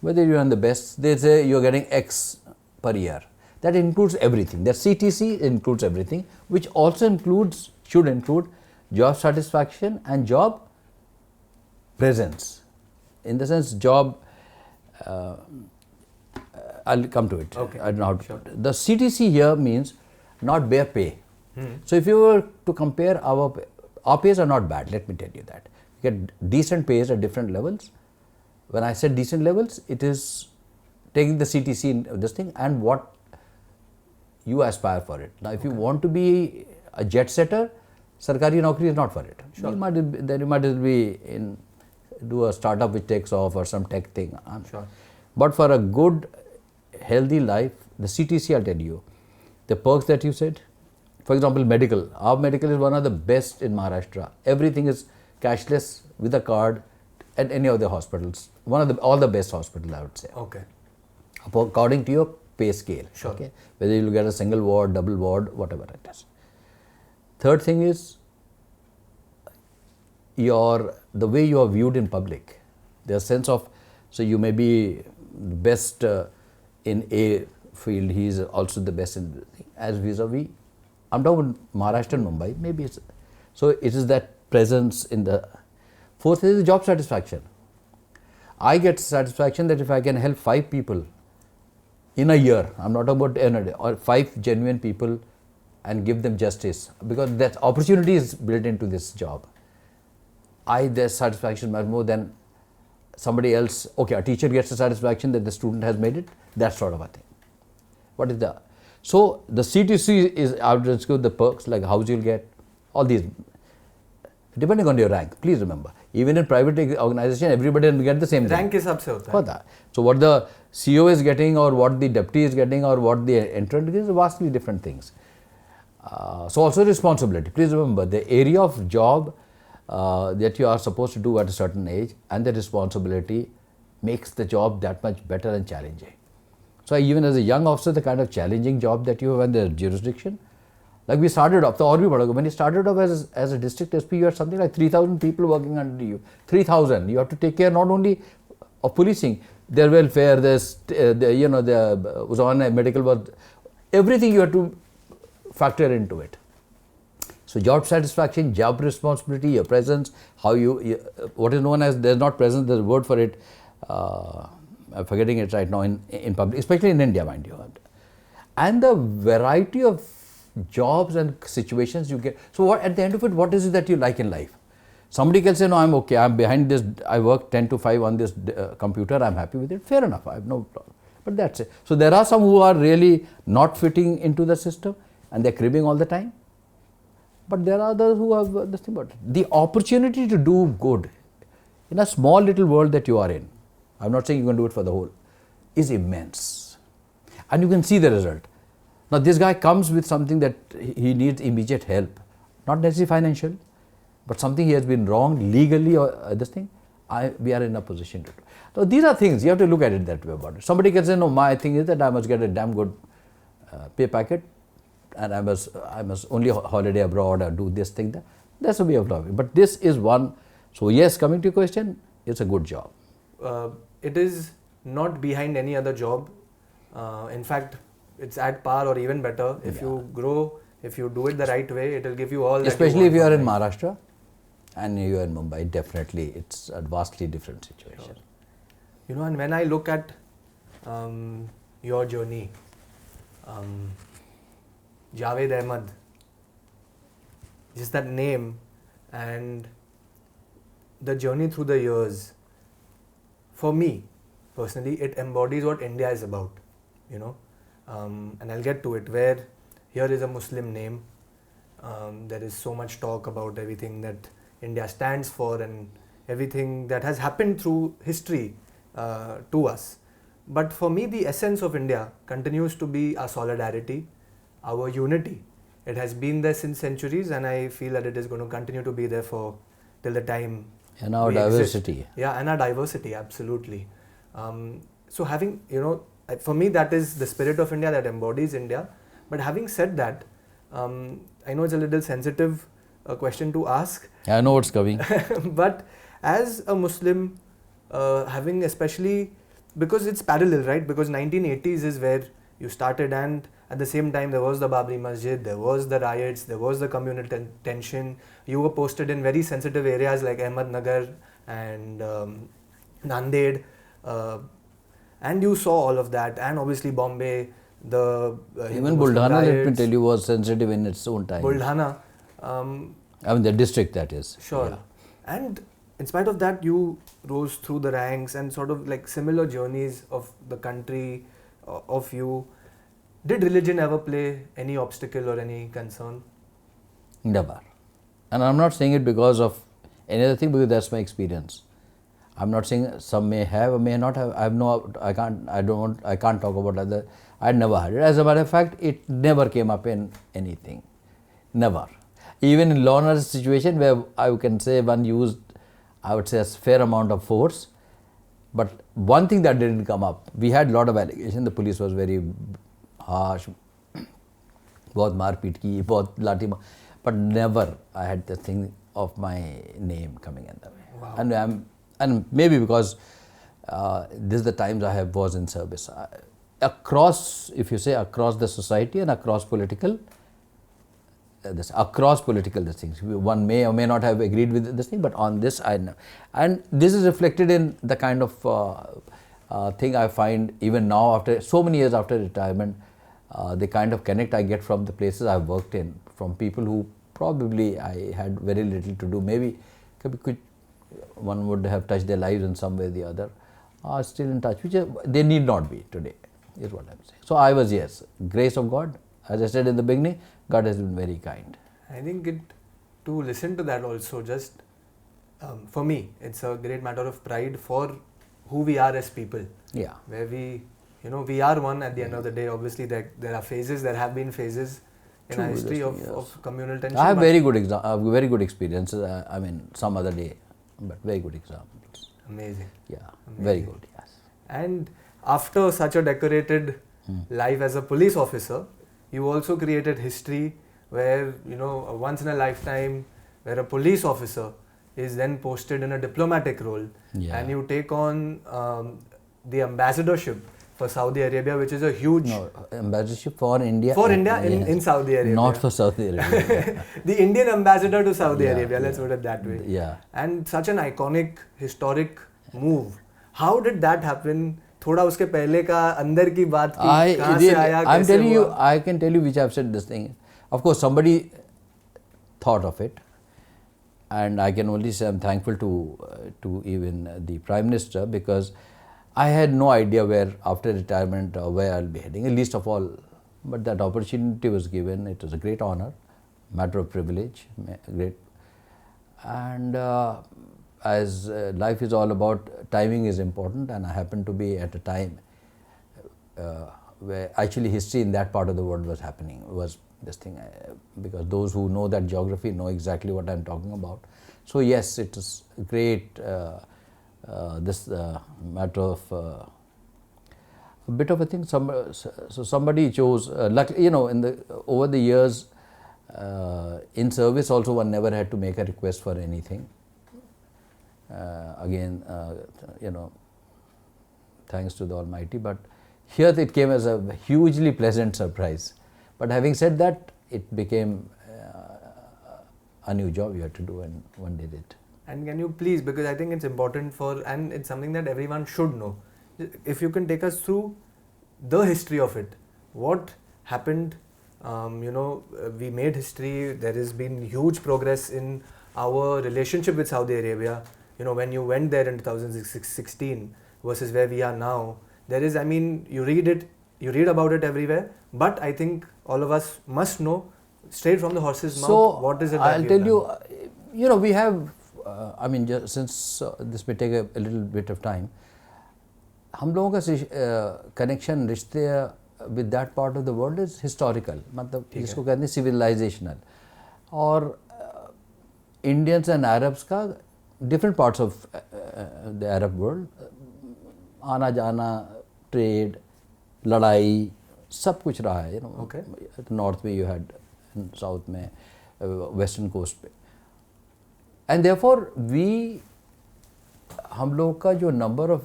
Whether you are the best, they say you're getting X per year. That includes everything. That CTC includes everything, which also should include job satisfaction and job presence. In the sense, job, I'll come to it. Okay. I don't know how to put it. The CTC here means not bare pay. So if you were to compare our pays are not bad, let me tell you that. You get decent pays at different levels. When I said decent levels, it is taking the CTC in this thing and what you aspire for it. Now, if you want to be a jet setter, Sarkari Naukri is not for it. Sure. You might do a startup which takes off or some tech thing. Sure. But for a good, healthy life, the CTC, I'll tell you, the perks that you said, for example, medical. Our medical is one of the best in Maharashtra. Everything is cashless with a card at any of the hospitals. All the best hospitals, I would say. Okay. According to your pay scale. Sure. Okay? Whether you get a single ward, double ward, whatever it is. Third thing is the way you are viewed in public. There's a sense of, so you may be the best in A field, he is also the best in the thing. As vis-a-vis, I'm talking about Maharashtra and Mumbai, maybe it's, so it is that presence in the. Fourth is job satisfaction. I get satisfaction that if I can help 5 people in a year, I'm not about in a day, or 5 genuine people and give them justice, because that opportunity is built into this job. There's satisfaction much more than somebody else. Okay, a teacher gets the satisfaction that the student has made it, that sort of a thing. What is the, so the C2C is out of school, the perks like house you'll get, all these, depending on your rank, please remember. Even in private organization, everybody will get the same thing. Rank के हिसाब से होता है. So what the CEO is getting, or what the deputy is getting, or what the entrant is vastly different things. So also responsibility. Please remember, the area of job that you are supposed to do at a certain age and the responsibility makes the job that much better and challenging. So even as a young officer, the kind of challenging job that you have in the jurisdiction, like we started off, when you started off as a district SP, you had something like 3,000 people working under you. 3,000. You have to take care not only of policing, their welfare, the medical work, everything you have to factor into it. So job satisfaction, job responsibility, your presence, how you what is known as, there's not presence, there's a word for it, I'm forgetting it right now in public, especially in India, mind you. And the variety of jobs and situations you get. So what, at the end of it, what is it that you like in life? Somebody can say, no, I'm okay, I'm behind this, I work 10 to 5 on this computer, I'm happy with it. Fair enough, I have no problem. But that's it. So there are some who are really not fitting into the system and they're cribbing all the time. But there are others who have this thing. But the opportunity to do good in a small little world that you are in, I'm not saying you can do it for the whole, is immense. And you can see the result. Now this guy comes with something that he needs immediate help, not necessarily financial, but something he has been wronged legally or this thing, we are in a position to do. So these are things, you have to look at it that way about it. Somebody can say, no, my thing is that I must get a damn good pay packet and I must only holiday abroad or do this thing, that. That's a way of living. But this is one, so yes, coming to your question, it's a good job. It is not behind any other job. In fact, it's at par or even better. If you grow, if you do it the right way, it will give you all that. Especially if you are in Maharashtra and you are in Mumbai, definitely it's a vastly different situation. Sure. You know, and when I look at your journey, Javed Ahmed, just that name and the journey through the years, for me personally, it embodies what India is about, you know. And I'll get to it, where here is a Muslim name. There is so much talk about everything that India stands for and everything that has happened through history to us. But for me, the essence of India continues to be our solidarity, our unity. It has been there since centuries, and I feel that it is going to continue to be there for till the time. And our diversity. Exist. Yeah, and our diversity, absolutely. So having, you know, for me, that is the spirit of India that embodies India. But having said that, I know it's a little sensitive question to ask. I know what's coming. But as a Muslim, having especially, because it's parallel, right? Because 1980s is where you started, and at the same time there was the Babri Masjid, there was the riots, there was the communal tension. You were posted in very sensitive areas like Ahmednagar and Nanded. And you saw all of that, and obviously Bombay, even Buldhana, let me tell you, was sensitive in its own time. Buldhana. I mean the district, that is. Sure. Yeah. And in spite of that, you rose through the ranks and sort of like similar journeys of the country, of you. Did religion ever play any obstacle or any concern? Never. And I'm not saying it because of any other thing, because that's my experience. I'm not saying some may have or may not have. I can't talk about other. I never had it. As a matter of fact, it never came up in anything. Never. Even in law and order situation where I can say one used, I would say, a fair amount of force. But one thing that didn't come up, we had a lot of allegations. The police was very harsh, बहुत मारपीट की, बहुत लाठी, but never I had the thing of my name coming in the way. Wow. And maybe because this is the times I was in service. Across, if you say across the society and across political, this across political things. One may or may not have agreed with this thing, but on this I know. And this is reflected in the kind of thing I find even now after so many years after retirement, the kind of connect I get from the places I've worked in, from people who probably I had very little to do. Maybe one would have touched their lives in some way or the other, are still in touch, which they need not be today, is what I'm saying. So I was, yes, grace of God. As I said in the beginning, God has been very kind. I think to listen to that also, just for me, it's a great matter of pride for who we are as people. Yeah. Where we are one at the end of the day. Obviously, there are phases, there have been phases in our history of communal tension. I have very good experiences. I mean, some other day, but very good examples. Amazing. Yeah, Amazing. very good, yes. And after such a decorated life as a police officer, you also created history where, a once in a lifetime, where a police officer is then posted in a diplomatic role, and you take on the ambassadorship for Saudi Arabia, which is a huge... No, ambassadorship for India. For India in Saudi Arabia. Not for Saudi Arabia. The Indian ambassador to Saudi Arabia, let's put it that way. Yeah. And such an iconic, historic move. How did that happen? थोड़ा उसके पहले का अंदर की बात की कहाँ से आया, कैसे हुआ? I can tell you which I've said this thing. Of course, somebody thought of it, and I can only say I'm thankful to even the Prime Minister, because I had no idea where after retirement where I'll be heading, least of all. But that opportunity was given. It was a great honor, matter of privilege, great. And as life is all about, timing is important, and I happened to be at a time where actually history in that part of the world was happening, was this thing, because those who know that geography know exactly what I'm talking about. So yes, it is great, this matter of a bit of a thing. So somebody chose, luckily, over the years, in service also one never had to make a request for anything. Again, thanks to the Almighty, but here it came as a hugely pleasant surprise. But having said that, it became a new job you had to do, and one did it. And can you please, because I think it's important and it's something that everyone should know, if you can take us through the history of it. What happened? We made history. There has been huge progress in our relationship with Saudi Arabia. When you went there in 2016 versus where we are now, there is, you read about it everywhere, but I think all of us must know straight from the horse's mouth, what is it that I'll tell you, we have, since this may take a little bit of time, हम लोगों का connection, रिश्ते with that part of the world is historical, मतलब जिसको कहते हैं civilizational, और Indians and Arabs का different parts of the Arab world, आना जाना, trade, लड़ाई, सब कुछ रहा है, Okay. North में you had, South में, Western coast पे, and therefore हम लोग का जो number of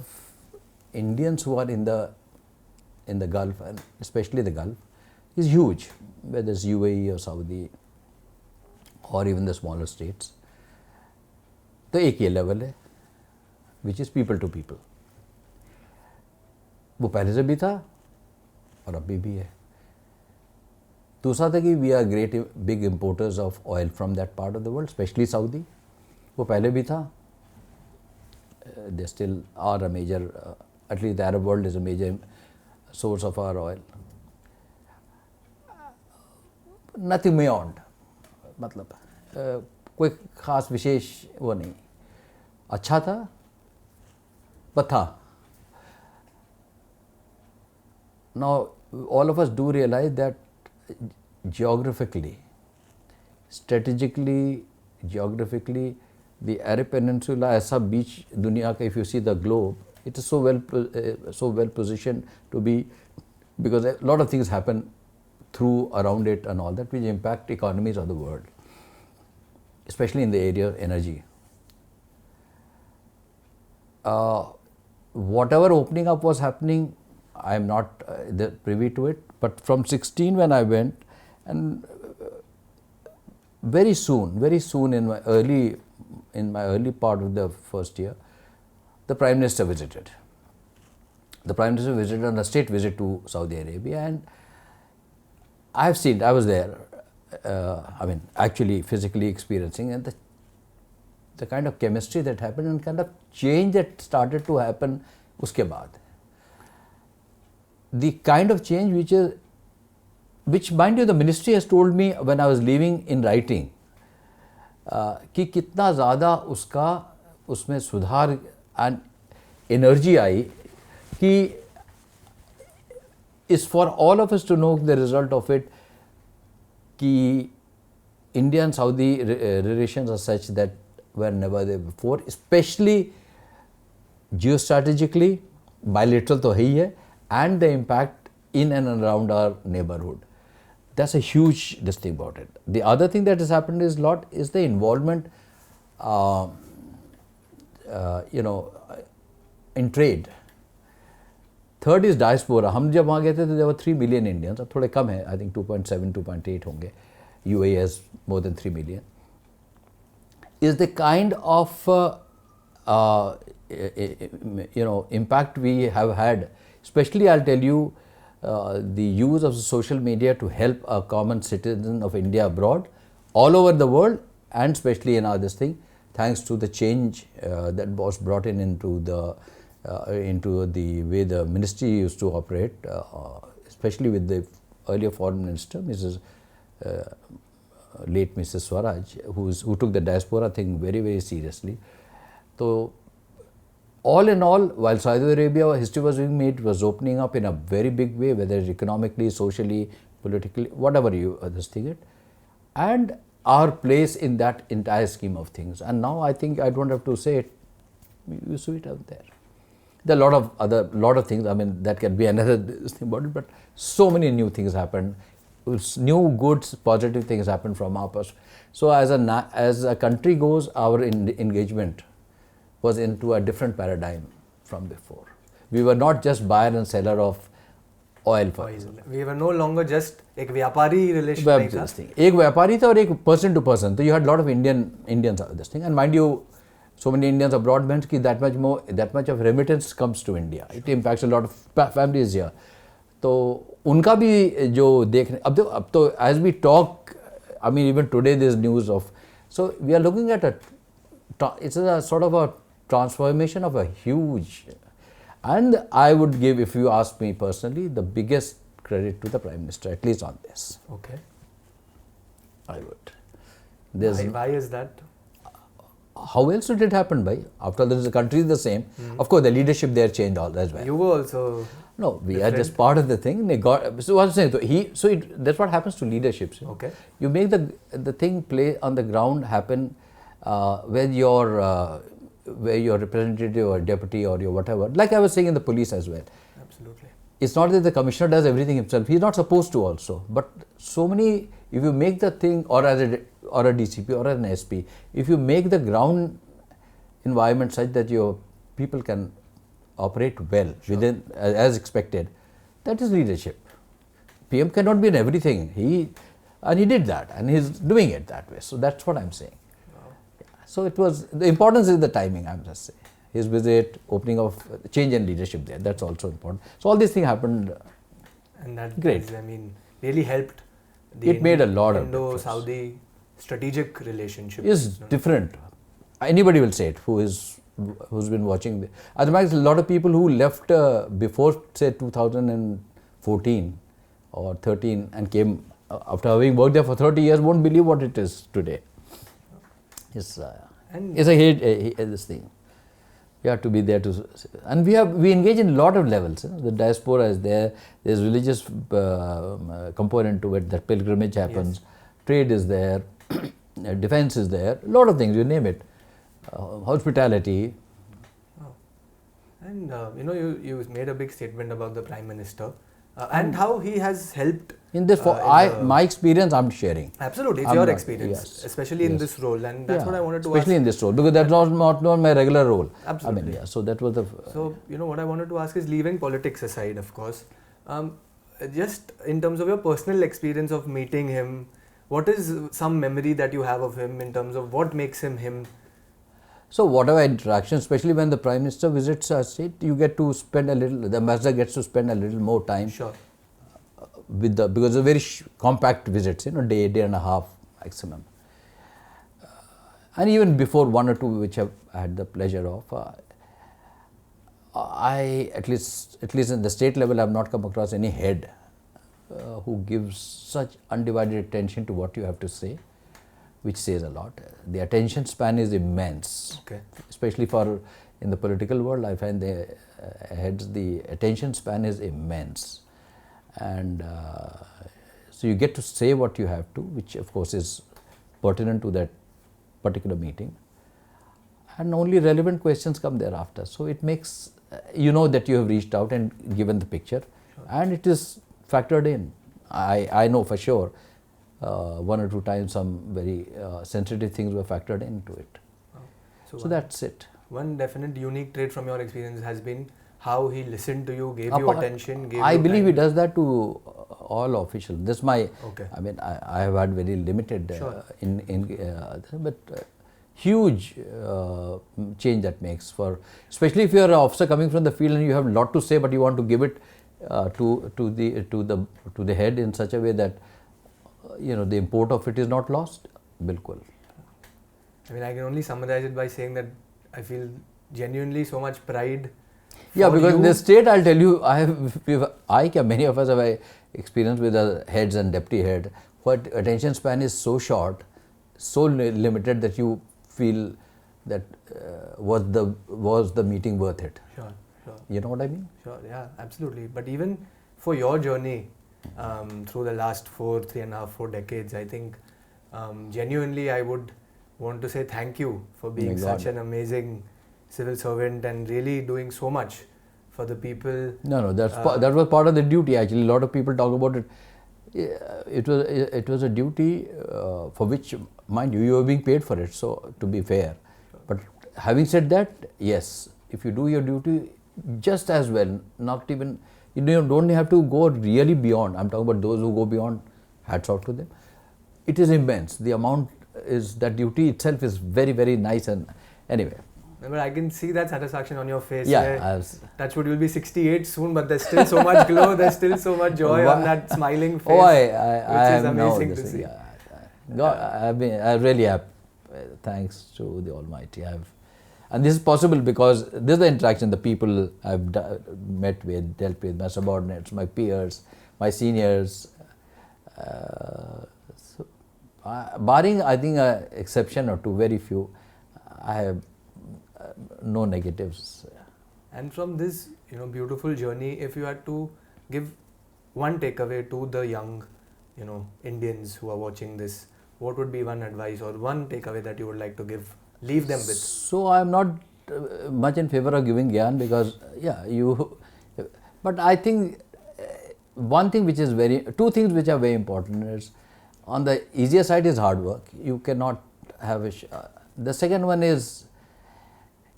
Indians who are in the Gulf, and especially the Gulf, is huge, whether it's UAE or Saudi or even the smaller states. तो एक ये level है, which is people to people. वो पहले से भी था और अभी भी है. दूसरा था कि we are great big importers of oil from that part of the world, especially Saudi. वो पहले भी था. They still are a major, at least the Arab world is a major source of our oil. Nothing beyond, मतलब कोई खास विशेष वो नहीं. अच्छा था, but था. Now all of us do realize that geographically, strategically, geographically, the Arab Peninsula ऐसा बीच दुनिया का, if you see the globe, it is so well positioned to be, because a lot of things happen through, around it and all that, which impact economies of the world, especially in the area of energy. Whatever opening up was happening, I am not privy to it, but from 16 when I went, and very soon in my early part of the first year, the Prime Minister visited. The Prime Minister visited on a state visit to Saudi Arabia, and I was there, actually physically experiencing, and the kind of chemistry that happened and kind of change that started to happen uske baad. The kind of change which mind you, the ministry has told me when I was leaving in writing, कि कितना ज़्यादा उसमें सुधार and energy आई, कि is for all of us to know the result of it, कि India and Saudi relations are such that were never there before, especially geostrategically, bilateral तो है ही है, and the impact in and around our neighborhood. That's a huge thing about it. The other thing that has happened is the involvement, in trade. Third is diaspora. हम जब वहाँ गए थे तो there were 3 million Indians. अब थोड़े कम है, I think 2.7, 2.8 होंगे. UAE has more than 3 million. Is the kind of impact we have had, especially I'll tell you, the use of social media to help a common citizen of India abroad, all over the world, and especially in this thing, thanks to the change that was brought into the way the ministry used to operate, especially with the earlier foreign minister, late Mrs. Swaraj, who took the diaspora thing very, very seriously. So, all in all, while Saudi Arabia history was being made, it was opening up in a very big way, whether economically, socially, politically, whatever this thing is, and our place in that entire scheme of things. And now I think I don't have to say it, you see it out there. There are a lot of things, that can be another thing about it, but so many new things happened. New good, positive things happened from our perspective. So as a country goes, our engagement was into a different paradigm from before. We were not just buyer and seller of oil. We were no longer just एक व्यापारी relation. एक व्यापारी था और एक person to person. So you had a lot of Indians of this thing, and mind you, so many Indians abroad meant that much of remittance comes to India. It impacts a lot of families here. तो उनका भी जो देखने अब तो as we talk, even today there's news of, so we are looking at it's a sort of a transformation of a huge, and I would give, if you ask me personally, the biggest credit to the Prime Minister, at least on this. Okay. I would. Why is that? How else did it happen, bhai? After all, the country is the same. Of course, the leadership there changed all as well. You were also. No, we are just part of the thing. So what I'm saying, that's what happens to leaderships. Okay. You make the thing play on the ground happen where your representative or deputy or your whatever. Like I was saying in the police as well. Absolutely. It's not that the commissioner does everything himself. He's not supposed to also. But so many, if you make the thing, or a DCP or an SP, if you make the ground environment such that your people can operate well within as expected, that is leadership. PM cannot be in everything. He did that, and he's doing it that way. So that's what I'm saying. Wow. Yeah. So it was, the importance is the timing, I'm just saying. His visit, opening of change in leadership there, that's also important. So all these things happened. And that great. Is, really helped. It made a lot of difference. Indo-Saudi strategic relationship is different. Anybody will say it who's been watching. Otherwise, a lot of people who left before, say, 2014 or 13 and came after having worked there for 30 years won't believe what it is today. It's this thing. You have to be there to, and we engage in a lot of levels. The diaspora is there. There's religious component to it. That pilgrimage happens. Yes. Trade is there. Defense is there. A lot of things. You name it. Hospitality. Oh. And you made a big statement about the Prime Minister and how he has helped. In this, my experience, I'm sharing. Absolutely, it's your experience, yes, especially in this role, and that's what I wanted to ask. Especially in this role, because that's not my regular role. Absolutely. So that was the. So what I wanted to ask is, leaving politics aside, of course, just in terms of your personal experience of meeting him, what is some memory that you have of him in terms of what makes him him? So whatever interaction, especially when the Prime Minister visits our state, you get to spend a little, the ambassador gets to spend a little more time. Sure. With the, because they're very compact visits, day and a half maximum. And even before one or two which I've had the pleasure of, I, at least in the state level, I have not come across any head who gives such undivided attention to what you have to say, which says a lot. The attention span is immense. Okay. Especially for, in the political world, I find the heads, the attention span is immense. And so you get to say what you have to, which of course is pertinent to that particular meeting. And only relevant questions come thereafter. So it makes, you know that you have reached out and given the picture. Sure. And it is factored in. I know for sure one or two times some very sensitive things were factored into it. Wow. So that's it. One definite unique trait from your experience has been how he listened to you, gave you attention, gave I you believe time. he does that to all officials. This is my, okay. I mean, I have had very limited Sure. but huge change that makes for, especially if you are an officer coming from the field and you have a lot to say, but you want to give it to the head in such a way that the import of it is not lost. Bilkul. I mean, I can only summarize it by saying that I feel genuinely so much pride. Yeah, because in the state, I'll tell you, many of us have experience with the heads and deputy head, what attention span is so short, so limited that you feel that was the meeting worth it. Sure, sure. You know what I mean? Sure, yeah, absolutely. But even for your journey through the last 4 decades, I think genuinely I would want to say thank you for being such an amazing civil servant and really doing so much for the people. No, that was part of the duty actually. A lot of people talk about it. It was a duty for which, mind you, you are being paid for it, so to be fair. But having said that, yes, if you do your duty just as well, not even, you don't have to go really beyond. I'm talking about those who go beyond, hats off to them. It is immense. The amount is, that duty itself is very, very nice. And anyway. But I can see that satisfaction on your face. Yeah. Touch wood, you'll be 68 soon, but there's still so much glow, there's still so much joy on that smiling face. Which is amazing to see. I really have, thanks to the Almighty. And this is possible because this is the interaction, the people I've met with, dealt with, my subordinates, my peers, my seniors. Barring, I think, an exception or two, very few, I have no negatives. And from this, beautiful journey, if you had to give one takeaway to the young, Indians who are watching this, what would be one advice or one takeaway that you would like to leave them with? So I am not much in favor of giving gyan because, but I think two things which are very important is, on the easier side is hard work. You cannot have the second one is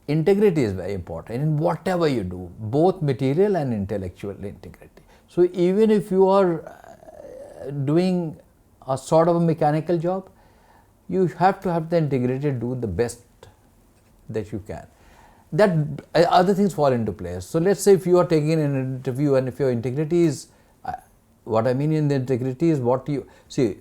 integrity is very important in whatever you do, both material and intellectual integrity. So even if you are doing a sort of a mechanical job, you have to have the integrity to do the best that you can. That other things fall into place. So let's say if you are taking an interview and if your integrity is, what I mean in the integrity is what you, see,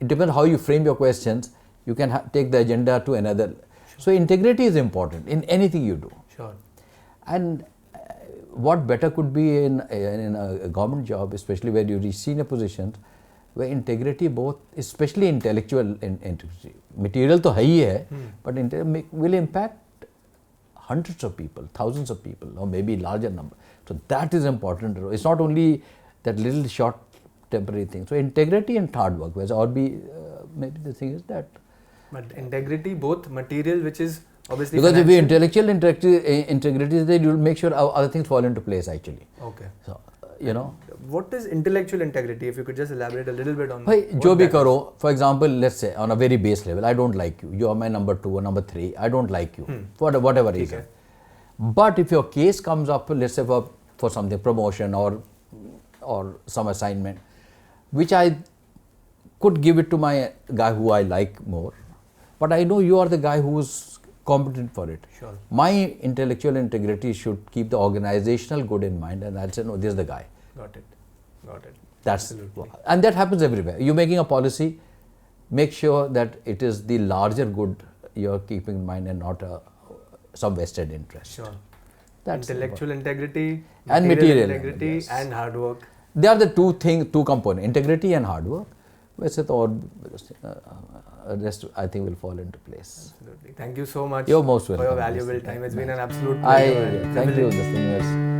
it depends how you frame your questions, you can take the agenda to another. Sure. So integrity is important in anything you do. Sure. And what better could be in a government job, especially where you reach senior positions, where integrity both, especially intellectual integrity, material to hai hai, but will impact hundreds of people, thousands of people, or maybe larger number. So that is important. It's not only that little short temporary thing. So integrity and hard work, maybe the thing is that. But integrity, both material, which is obviously because if you intellectual integrity is there, you'll make sure other things fall into place actually. Okay. So, What is intellectual integrity? If you could just elaborate a little bit on jo bhi karo, for example, let's say on a very base level, I don't like you. You are my number 2 or number 3. I don't like you for whatever reason. Okay. But if your case comes up, let's say for something, promotion or some assignment, which I could give it to my guy who I like more, but I know you are the guy who's competent for it. Sure. My intellectual integrity should keep the organizational good in mind, and I'll say, no, this is the guy. Got it. That's Absolutely. And that happens everywhere. You're making a policy, make sure that it is the larger good you're keeping in mind and not some vested interest. Sure. That's Intellectual integrity, and material integrity, yes. and hard work. They are the two components, integrity and hard work. वैसे तो और rest I think will fall into place. Absolutely. Thank you so much. You're most welcome. For your valuable time. It's been an absolute Thank pleasure. you. This thing was